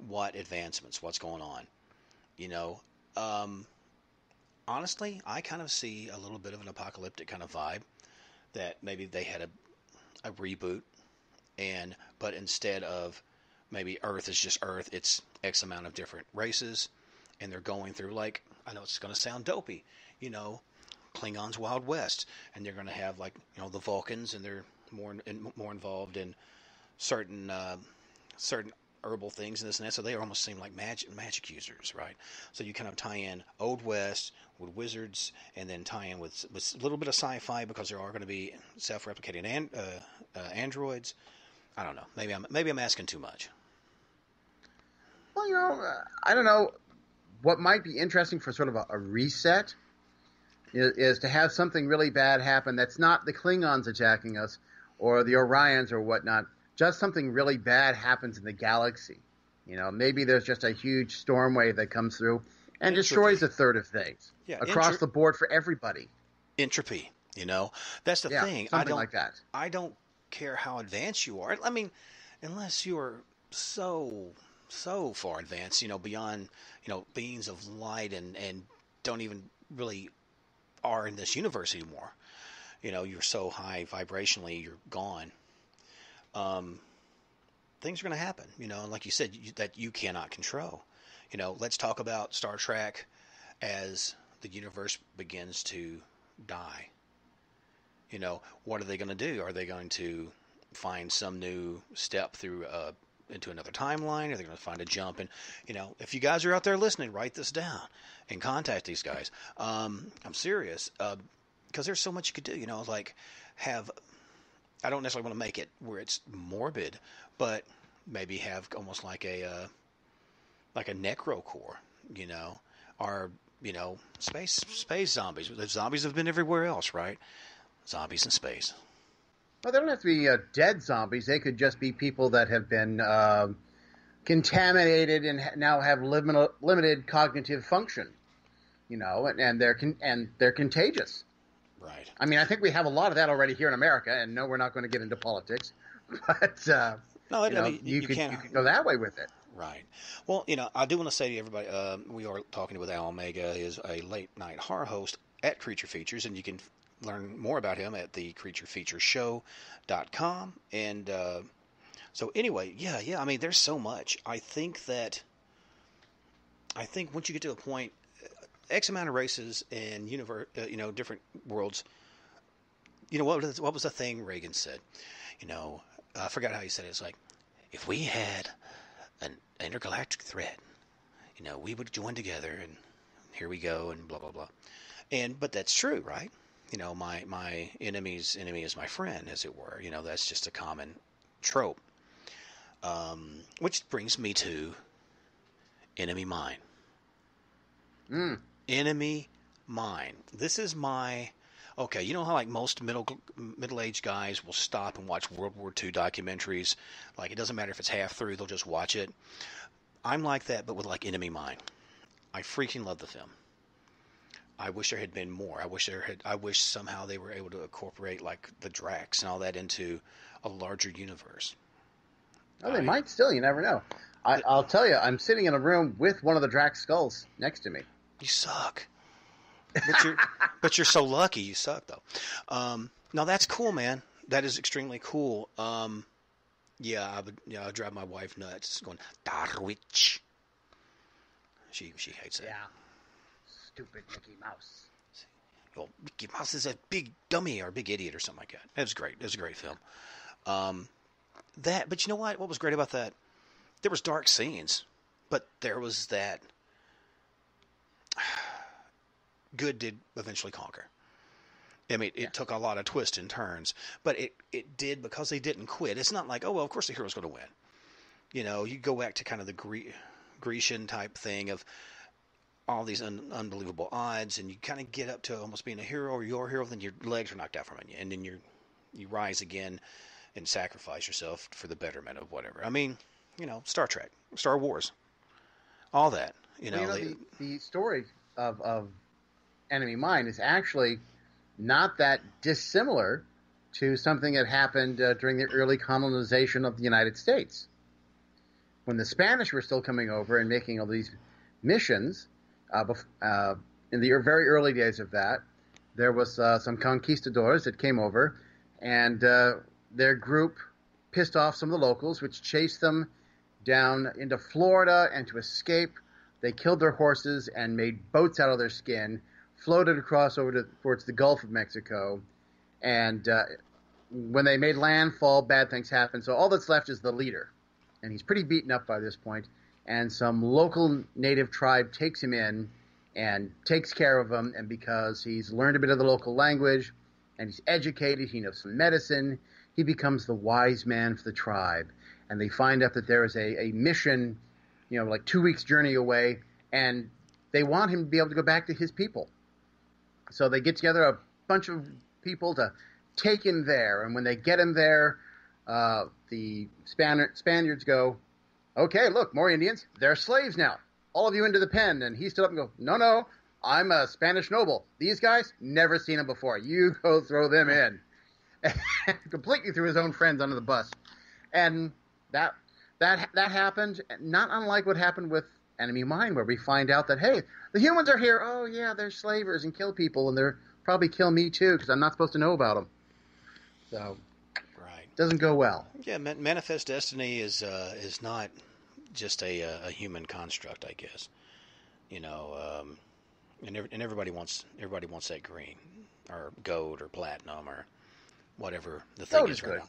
What advancements, what's going on, honestly, I kind of see a little bit of an apocalyptic kind of vibe, that maybe they had a reboot, but instead of maybe Earth is just Earth, it's X amount of different races, and they're going through, like, I know it's going to sound dopey, Klingons Wild West, and they're going to have, like, the Vulcans, and they're more involved in certain herbal things and this and that, so they almost seem like magic users, right? So you kind of tie in Old West with wizards, and then tie in with a little bit of sci-fi, because there are going to be self-replicating androids. I don't know. Maybe I'm asking too much. Well, I don't know. What might be interesting for sort of a reset is to have something really bad happen that's not the Klingons attacking us or the Orions or whatnot. Just something really bad happens in the galaxy. Maybe there's just a huge storm wave that comes through and destroys a third of things across the board for everybody. Entropy, that's the thing. Something like that. I don't care how advanced you are. I mean, unless you are so far advanced, beyond, beings of light and don't even really are in this universe anymore. You're so high vibrationally, you're gone. Things are going to happen, like you said, that you cannot control. Let's talk about Star Trek as the universe begins to die. What are they going to do? Are they going to find some new step through into another timeline? Are they going to find a jump? And if you guys are out there listening, write this down and contact these guys. I'm serious, because there's so much you could do. Like have. I don't necessarily want to make it where it's morbid, but maybe have almost like a necrocore, or space zombies. The zombies have been everywhere else, right? Zombies in space. Well, they don't have to be dead zombies. They could just be people that have been contaminated and now have limited cognitive function, and they're contagious. Right. I mean, I think we have a lot of that already here in America, and no, we're not going to get into politics, but you could go that way with it. Right. Well, I do want to say to everybody, we are talking with Al Omega, is a late night horror host at Creature Features, and you can learn more about him at the creaturefeatureshow.com. And so anyway, yeah. I mean, there's so much. I think once you get to a point, X amount of races and different worlds. What was the thing Reagan said? I forgot how he said it. It's like, if we had an intergalactic thread, we would join together, and here we go, and blah blah blah. But that's true, right? My enemy's enemy is my friend, as it were. That's just a common trope. Which brings me to enemy mine. Enemy mine. This is my... Okay, you know how like most middle-aged guys will stop and watch World War II documentaries? Like, it doesn't matter if it's half through, they'll just watch it. I'm like that, but with like Enemy Mine. I freaking love the film. I wish there had been more. I wish somehow they were able to incorporate like the Drax and all that into a larger universe. Oh, they might still. You never know. I'll tell you, I'm sitting in a room with one of the Drax skulls next to me. You suck. But you're so lucky. You suck, though. No, that's cool, man. That is extremely cool. I'd drive my wife nuts going, Darwich. She hates it. Yeah. Stupid Mickey Mouse. Well, Mickey Mouse is a big dummy or a big idiot or something like that. It was great. It was a great film. But you know what? What was great about that? There was dark scenes, but there was that good did eventually conquer. I mean, it took a lot of twists and turns, but it did because they didn't quit. It's not like, oh, well, of course the hero's going to win. You go back to kind of the Grecian type thing of all these unbelievable odds, and you kind of get up to almost being a hero or your hero, then your legs are knocked out from you, and then you rise again and sacrifice yourself for the betterment of whatever. I mean, Star Trek, Star Wars, all that. The story of Enemy Mine is actually not that dissimilar to something that happened during the early colonization of the United States. When the Spanish were still coming over and making all these missions, in the very early days of that, there was some conquistadors that came over, and their group pissed off some of the locals, which chased them down into Florida, and to escape, they killed their horses and made boats out of their skin, floated across over towards the Gulf of Mexico, and when they made landfall, bad things happened. So all that's left is the leader, and he's pretty beaten up by this point, and some local native tribe takes him in and takes care of him, and because he's learned a bit of the local language and he's educated, he knows some medicine, he becomes the wise man for the tribe. And they find out that there is a mission, like 2 weeks' journey away, and they want him to be able to go back to his people. So they get together a bunch of people to take him there. And when they get him there, the Spaniards go, okay, look, more Indians. They're slaves now. All of you into the pen. And he stood up and go, no, I'm a Spanish noble. These guys, never seen them before. You go throw them in. Completely threw his own friends under the bus. And that happened, not unlike what happened with Enemy Mine, where we find out that, hey, the humans are here. Oh, yeah, they're slavers and kill people, and they're probably kill me, too, because I'm not supposed to know about them. So, right, doesn't go well. Yeah, Manifest Destiny is not just a human construct, I guess. You know, and everybody wants that green or gold or platinum or whatever the thing Gold is is right good. now.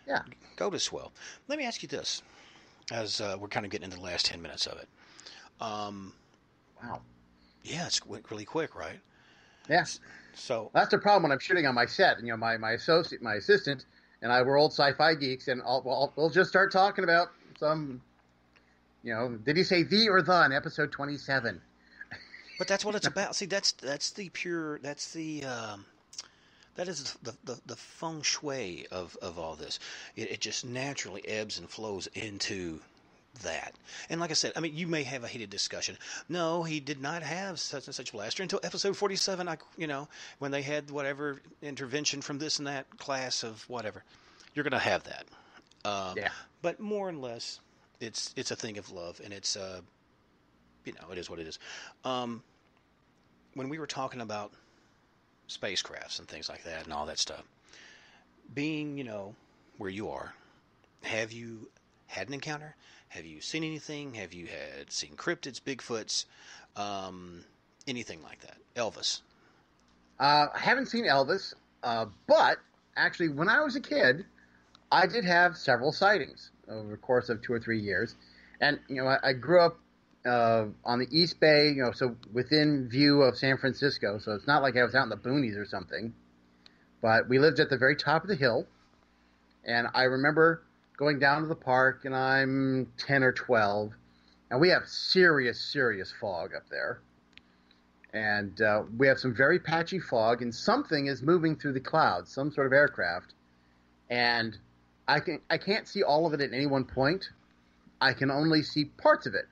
Yeah. Gold is swell. Let me ask you this, as we're kind of getting into the last 10 minutes of it. Wow. Yeah, it's really quick, right? Yeah. So that's the problem when I'm shooting on my set. You know, my assistant, and I were old sci-fi geeks, and we'll just start talking about some. You know, did he say the or the in episode 27? But that's what it's about. See, that is the feng shui of all this. It just naturally ebbs and flows into that. And like I said, I mean, you may have a heated discussion. No, he did not have such and such blaster until episode 47. When they had whatever intervention from this and that class of whatever, you're going to have that. Yeah. But more or less, it's a thing of love, and it's it is what it is. When we were talking about spacecrafts and things like that and all that stuff, being where you are, have you had an encounter? Have you seen anything? Have you seen cryptids, Bigfoots, anything like that? Elvis? I haven't seen Elvis, but actually, when I was a kid, I did have several sightings over the course of 2 or 3 years. And, I grew up on the East Bay, so within view of San Francisco. So it's not like I was out in the boonies or something. But we lived at the very top of the hill. And I remember going down to the park, and I'm 10 or 12. And we have serious, serious fog up there. And we have some very patchy fog, and something is moving through the clouds, some sort of aircraft. And I can't see all of it at any one point. I can only see parts of it.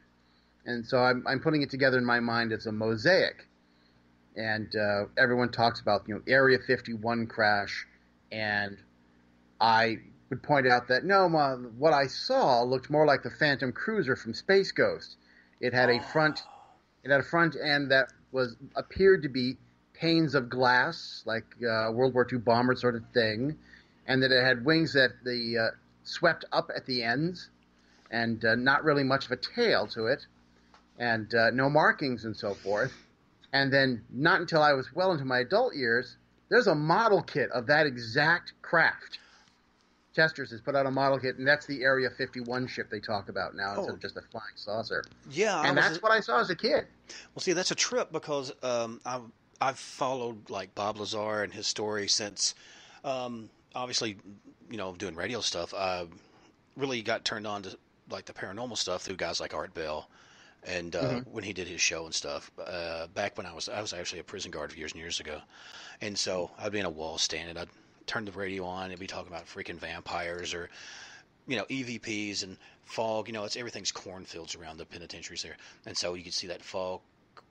And so I'm putting it together in my mind as a mosaic. And everyone talks about, Area 51 crash. And I would point out that, no, what I saw looked more like the Phantom Cruiser from Space Ghost. It had a front end that appeared to be panes of glass, like a World War II bomber sort of thing. And that it had wings that swept up at the ends. And not really much of a tail to it. And no markings and so forth. And then not until I was well into my adult years, there's a model kit of that exact craft. Chester's has put out a model kit, and that's the Area 51 ship they talk about now instead of just a flying saucer. Yeah. And that's what I saw as a kid. Well, see, that's a trip because I've followed, like, Bob Lazar and his story since, obviously, doing radio stuff. I really got turned on to, like, the paranormal stuff through guys like Art Bell. And when he did his show and stuff, back when I was actually a prison guard years and years ago, and so I'd be in a wall stand and I'd turn the radio on and be talking about freaking vampires or EVPs and fog. Everything's cornfields around the penitentiaries there, and so you could see that fog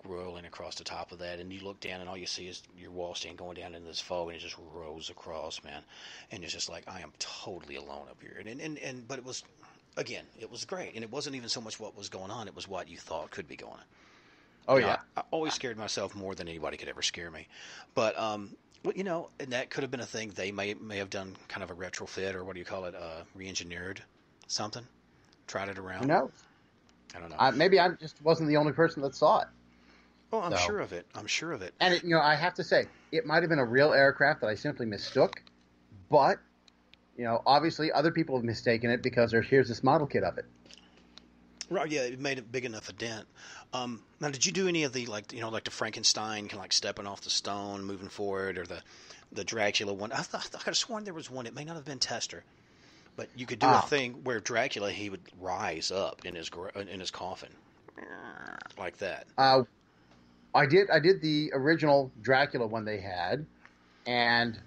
rolling across the top of that, and you look down and all you see is your wall stand going down into this fog, and it just rolls across, man, and it's just like I am totally alone up here, and but it was. Again, it was great, and it wasn't even so much what was going on; it was what you thought could be going on. Oh yeah, I always scared myself more than anybody could ever scare me. But and that could have been a thing. They may have done kind of a retrofit, or what do you call it, re-engineered something, tried it around. Who knows? I don't know. Maybe I just wasn't the only person that saw it. Oh, I'm sure of it. And I have to say, it might have been a real aircraft that I simply mistook, but. Obviously other people have mistaken it because here's this model kit of it. Right, yeah, it made a big enough a dent. Now, did you do any of the, like the Frankenstein, kind of like stepping off the stone, moving forward, or the Dracula one? I could have sworn there was one. It may not have been Tester, but you could do a thing where Dracula, he would rise up in his coffin, like that. I did the original Dracula one they had, and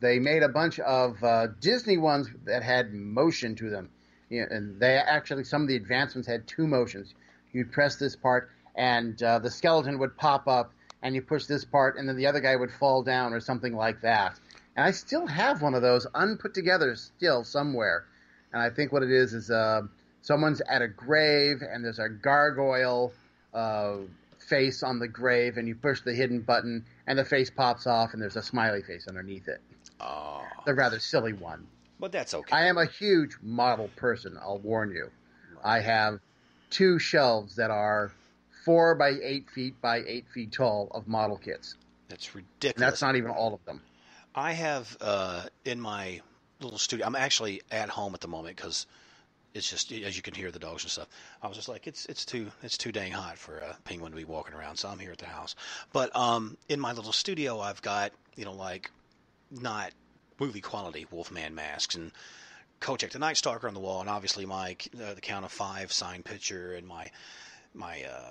they made a bunch of Disney ones that had motion to them. And they actually, some of the advanced ones had two motions. You'd press this part, and the skeleton would pop up, and you push this part, and then the other guy would fall down or something like that. And I still have one of those unput together still somewhere. And I think what it is someone's at a grave, and there's a gargoyle face on the grave, and you push the hidden button, and the face pops off, and there's a smiley face underneath it. Oh. The rather silly one. But that's okay. I am a huge model person, I'll warn you. I have 2 shelves that are 4 by 8 feet by 8 feet tall of model kits. That's ridiculous. And that's not even all of them. I have in my little studio. I'm actually at home at the moment because it's just, as you can hear the dogs and stuff. I was just like, it's too dang hot for a penguin to be walking around, so I'm here at the house. But in my little studio, I've got like not movie quality Wolfman masks and Kojak the Night Stalker on the wall, and obviously my the Count of Five signed picture and my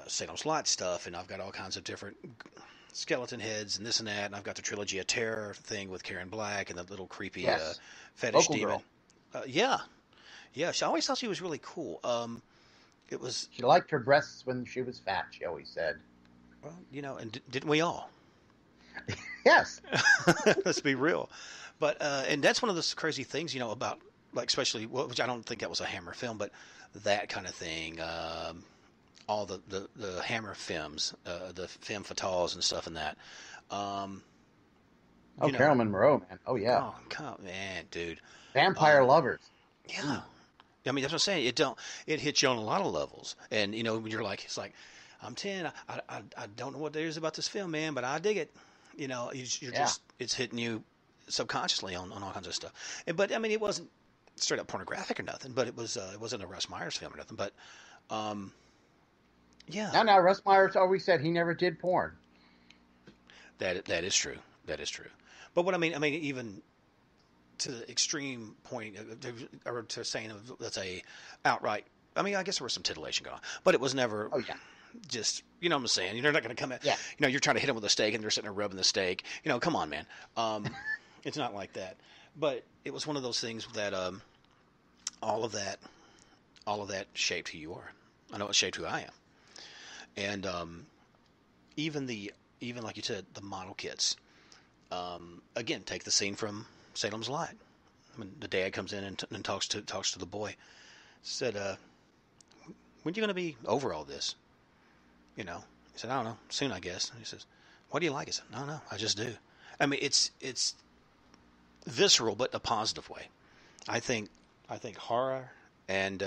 Salem's Lot stuff, and I've got all kinds of different skeleton heads and this and that, and I've got the Trilogy of Terror thing with Karen Black and the little creepy fetish Local demon. Girl. Yeah. She always thought she was really cool. It was. She liked her breasts when she was fat. She always said. Well, and didn't we all? Yes. Let's be real. But and that's one of those crazy things, about like especially which I don't think that was a Hammer film, but that kind of thing. All the Hammer films, the femme fatales and stuff, and that. Carol Monroe, man. Oh yeah. Oh, come man, dude. Vampire lovers. Yeah. I mean, that's what I'm saying. It hits you on a lot of levels, and when you're like, it's like, I'm 10. I don't know what there is about this film, man, but I dig it. You're just it's hitting you subconsciously on all kinds of stuff. But I mean, it wasn't straight up pornographic or nothing, but it wasn't a Russ Myers film or nothing. But yeah. Now, Russ Myers always said he never did porn. That is true. That is true. But what I mean, even to the extreme point, or to saying that's a outright. I mean, I guess there was some titillation going on, but it was never. Oh yeah. Just what I'm saying. You're not going to come in. Yeah. You're trying to hit them with a steak, and they're sitting there rubbing the steak. Come on, man. It's not like that. But it was one of those things that all of that shaped who you are. I know it shaped who I am. And even like you said, the model kits. Again, take the scene from Salem's Lot when the dad comes in and talks to the boy. Said, "When are you going to be over all this?" He said, "I don't know. Soon, I guess." And he says, "What do you like?" I said, "No, I just do." I mean, it's visceral, but in a positive way. I think horror and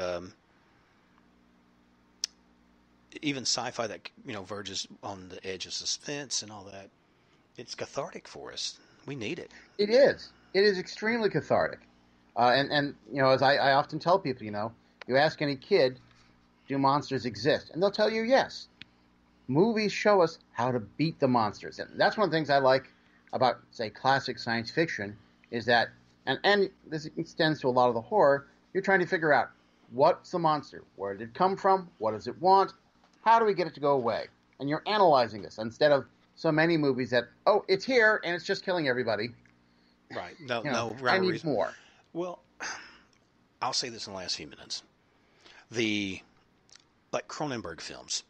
even sci-fi that verges on the edge of suspense and all that, it's cathartic for us. We need it. It is. It is extremely cathartic. And as I often tell people, you ask any kid, do monsters exist? And they'll tell you yes. Movies show us how to beat the monsters. And that's one of the things I like about, say, classic science fiction is that, and this extends to a lot of the horror, you're trying to figure out what's the monster? Where did it come from? What does it want? How do we get it to go away? And you're analyzing this instead of so many movies that, it's here and it's just killing everybody. Right. No I need more. Well, I'll say this in the last few minutes. Like Cronenberg films,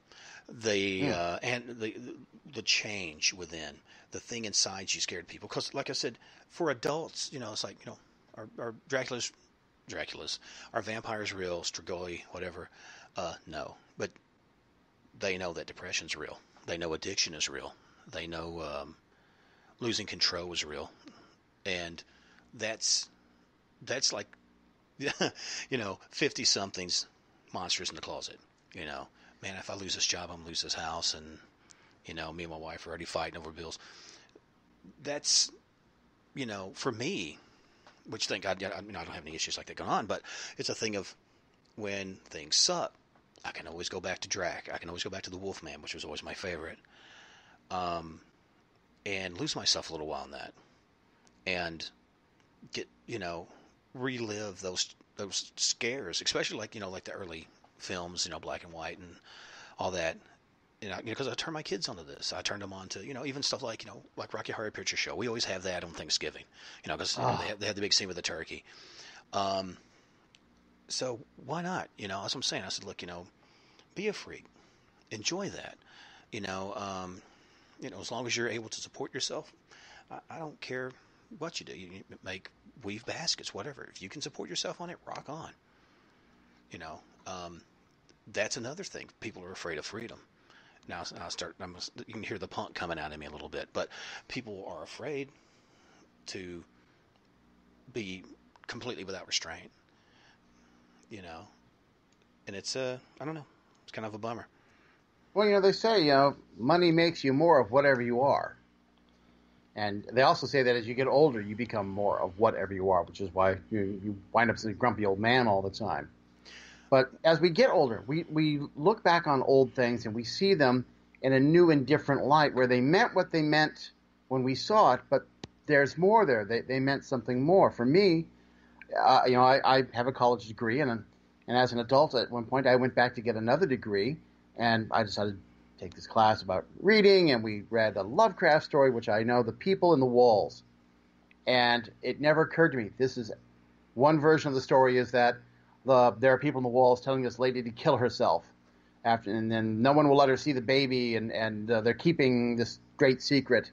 and the change within, the thing inside you scared people. Because, like I said, for adults, it's like, are Dracula's, are vampires real, Strigoi, whatever? No. But they know that depression's real. They know addiction is real. They know losing control is real. And that's like, 50-somethings monsters in the closet. Man, if I lose this job, I'm going to lose this house. And, me and my wife are already fighting over bills. That's, for me, which thank God, I don't have any issues like that going on, but it's a thing of when things suck, I can always go back to Drac. I can always go back to the Wolfman, which was always my favorite. And lose myself a little while in that. And get, relive those scares, especially like the early films, black and white and all that. because I turn my kids onto this. I turned them on to, even stuff like, like Rocky Horror Picture Show. We always have that on Thanksgiving, because they have the big scene with the turkey. So why not? That's what I'm saying. I said, look, be a freak, enjoy that, as long as you're able to support yourself. I don't care what you do. You make weave baskets, whatever. If you can support yourself on it, rock on. That's another thing. People are afraid of freedom. Now you can hear the punk coming out of me a little bit, but people are afraid to be completely without restraint, and it's I don't know, it's kind of a bummer. Well, they say, money makes you more of whatever you are. And they also say that as you get older, you become more of whatever you are, which is why you wind up as a grumpy old man all the time. But as we get older, we look back on old things and we see them in a new and different light, where they meant what they meant when we saw it, but there's more there. They meant something more. For me, I have a college degree, and as an adult, at one point, I went back to get another degree, and I decided to take this class about reading, and we read a Lovecraft story, which I know, The People in the Walls. And it never occurred to me. This is one version of the story, is that there are people in the walls telling this lady to kill herself, and then no one will let her see the baby, and they're keeping this great secret.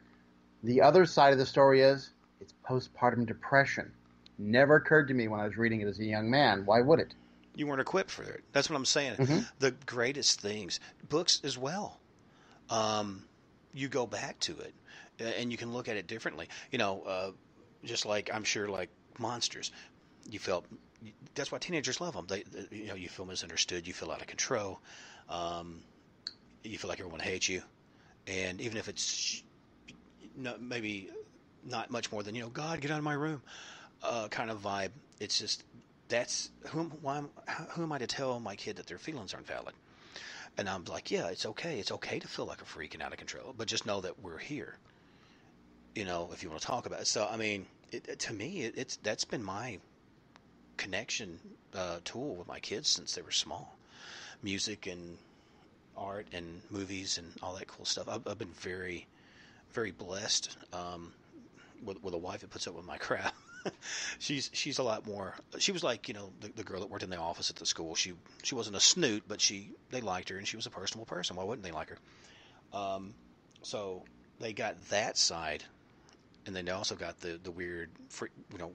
The other side of the story is it's postpartum depression. Never occurred to me when I was reading it as a young man. Why would it? You weren't equipped for it. That's what I'm saying. Mm-hmm. The greatest things, books as well. You go back to it, and you can look at it differently. Just like, I'm sure, like monsters, you felt. That's why teenagers love them. You feel misunderstood. You feel out of control. You feel like everyone hates you, and even if it's maybe not much more than God, get out of my room, kind of vibe. It's just who am I to tell my kid that their feelings aren't valid? And I'm like, yeah, it's okay. It's okay to feel like a freak and out of control, but just know that we're here. If you want to talk about it. So I mean, to me, that's been my connection tool with my kids since they were small. Music and art and movies and all that cool stuff. I've been very, very blessed with a wife that puts up with my crap. She's a lot more. She was like, the girl that worked in the office at the school. She wasn't a snoot, but they liked her, and she was a personable person. Why wouldn't they like her? So they got that side, and then they also got the weird,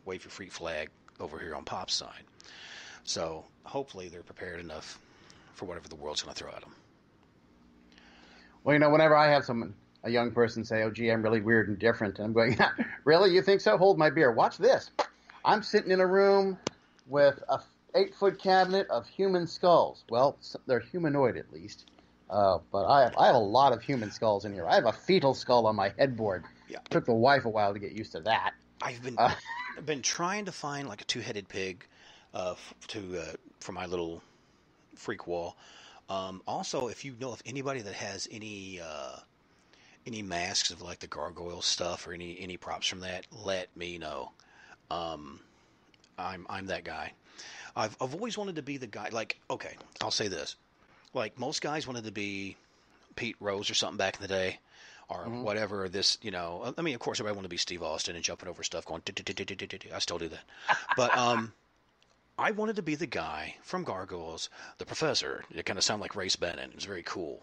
wave your freak flag over here on Pop's side. So hopefully they're prepared enough for whatever the world's going to throw at them. Well, whenever I have a young person say, "Oh, gee, I'm really weird and different," and I'm going, "Really? You think so? Hold my beer. Watch this." I'm sitting in a room with a 8-foot cabinet of human skulls. Well, they're humanoid at least. But I have a lot of human skulls in here. I have a fetal skull on my headboard. Yeah. It took the wife a while to get used to that. I've been trying to find like a 2-headed pig for my little freak wall. Also, if you know of anybody that has any masks of like the gargoyle stuff or any props from that, let me know. I'm that guy. I've always wanted to be the guy. Like, okay, I'll say this. Like, most guys wanted to be Pete Rose or something back in the day, or whatever. This, I mean, of course, everybody wanted to be Steve Austin and jumping over stuff, going. I still do that, but I wanted to be the guy from Gargoyles, the professor. It kind of sounded like Race Bennett. It was very cool.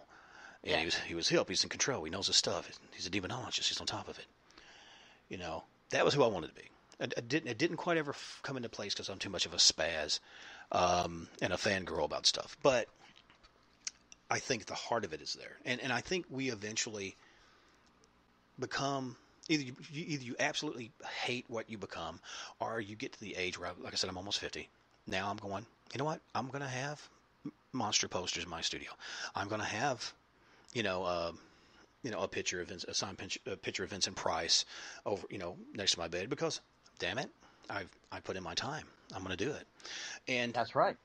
And he was hip. He's in control. He knows his stuff. He's a demonologist. He's on top of it. That was who I wanted to be. It didn't quite ever come into place because I'm too much of a spaz and a fangirl about stuff. But I think the heart of it is there. And I think we eventually become either you absolutely hate what you become, or you get to the age where, like I said, I'm almost 50. Now I'm going, you know what? I'm going to have monster posters in my studio. I'm going to have, a picture of a signed picture of Vincent Price over, next to my bed, because, damn it, I put in my time. I'm going to do it. And that's right.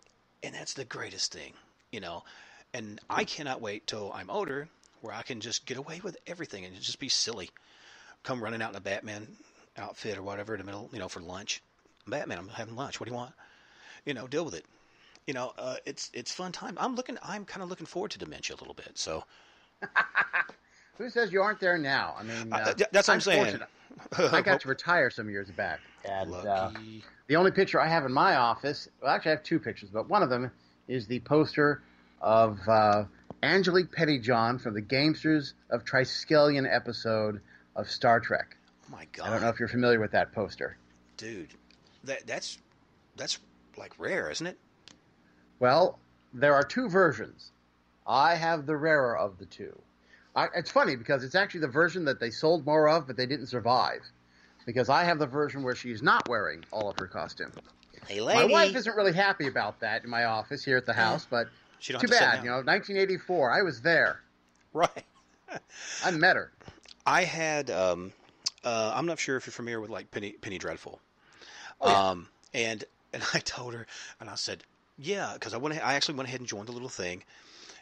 And that's the greatest thing, And I cannot wait till I'm older, where I can just get away with everything and just be silly. Come running out in a Batman outfit or whatever in the middle, for lunch. Batman, I'm having lunch. What do you want? Deal with it. It's fun time. I'm kind of looking forward to dementia a little bit. So Who says you aren't there now? I mean, that's what I'm saying. I got to retire some years back. And Lucky. the only picture I have in my office, well, actually I have two pictures, but one of them is the poster of Angelique Pettyjohn from the Gamesters of Triskelion episode of Star Trek. Oh my God. I don't know if you're familiar with that poster. Dude, that's like rare, isn't it? Well, there are two versions. I have the rarer of the two. It's funny because it's actually the version that they sold more of, but they didn't survive. Because I have the version where she's not wearing all of her costume. Hey, lady. My wife isn't really happy about that in my office here at the house, but She don't too have to sit bad. down. You know, 1984, I was there. Right. I met her. I had, I'm not sure if you're familiar with like Penny Dreadful. Oh, yeah. And I told her, and I said, yeah, because I actually went ahead and joined the little thing.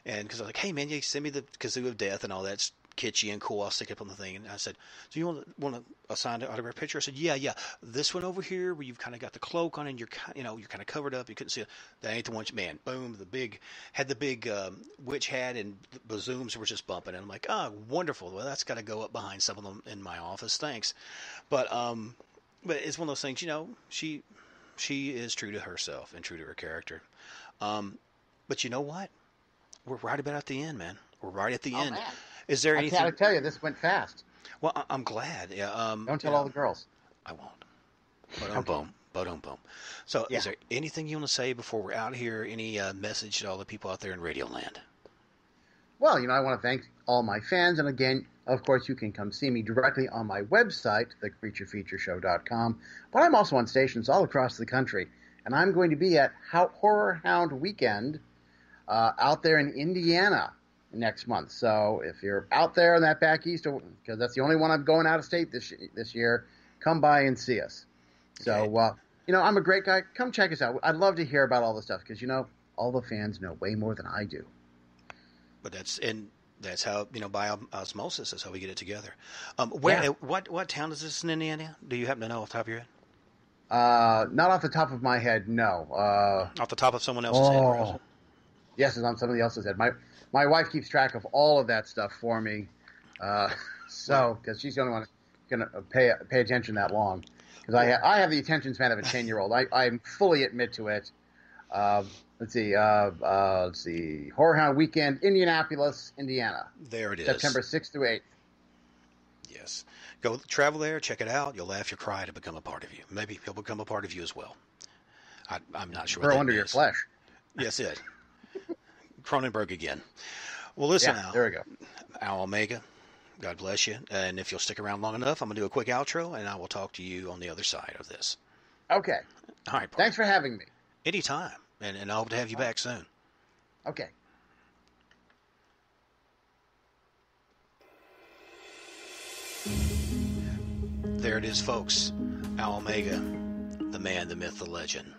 And because I was like, hey, man, you send me the Kazoo of Death and all that's kitschy and cool. I'll stick it up on the thing. And I said, so you want a signed autograph picture? I said, yeah. This one over here where you've kind of got the cloak on and you're kind of covered up. You couldn't see it. That ain't the one. Man, boom, the big witch hat and the zooms were just bumping. And I'm like, oh, wonderful. Well, that's got to go up behind some of them in my office. Thanks. But it's one of those things, you know, she is true to herself and true to her character. But you know what? We're right about at the end, man. We're right at the end. Man. Is there anything? I tell you, this went fast. Well, I'm glad. Yeah. Don't tell all the girls. I won't. Boom. So, Yeah. Is there anything you want to say before we're out here? Any message to all the people out there in Radio Land? Well, you know, I want to thank all my fans. And again, of course, you can come see me directly on my website, thecreaturefeatureshow.com. But I'm also on stations all across the country. And I'm going to be at Horror Hound Weekend out there in Indiana next month. So if you're out there in that back east, because that's the only one I'm going out of state this year, come by and see us. So, you know, I'm a great guy. Come check us out. I'd love to hear about all the stuff because, you know, all the fans know way more than I do. But that's how, you know, by osmosis, that's how we get it together. What town is this in Indiana? Do you happen to know off the top of your head? Not off the top of my head, no. Off the top of someone else's head, Rose. Yes, it's on somebody else's head. My wife keeps track of all of that stuff for me, because she's the only one going to pay attention that long. Because I have the attention span of a 10-year-old. I fully admit to it. Let's see. Horror Hound Weekend, Indianapolis, Indiana. There it is. September 6th through 8th. Yes. Go travel there, check it out. You'll laugh, you'll cry, it'll become a part of you. Maybe he'll become a part of you as well. I'm not sure. Grow under your flesh. Yes, it. Cronenberg again. Well, listen now. There we go. Al Omega, God bless you. And if you'll stick around long enough, I'm going to do a quick outro, and I will talk to you on the other side of this. Okay. All right, Paul. Thanks for having me. Anytime. And I hope to have you back soon. Okay. There it is, folks. Al Omega, the man, the myth, the legend.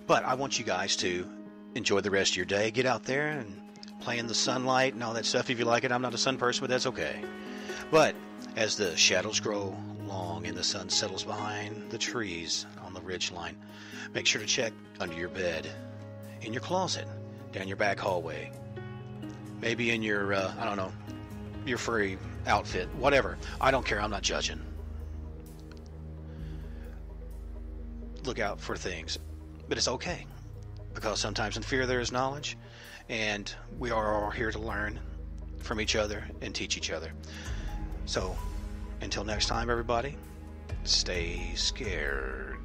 But I want you guys to enjoy the rest of your day. Get out there and play in the sunlight and all that stuff if you like it. I'm not a sun person, but that's okay. But as the shadows grow long and the sun settles behind the trees on the ridge line, make sure to check under your bed, in your closet, down your back hallway, maybe in your, your furry outfit, whatever. I don't care. I'm not judging. Look out for things. But it's okay. Because sometimes in fear there is knowledge, and we are all here to learn from each other and teach each other. So, until next time, everybody, stay scared.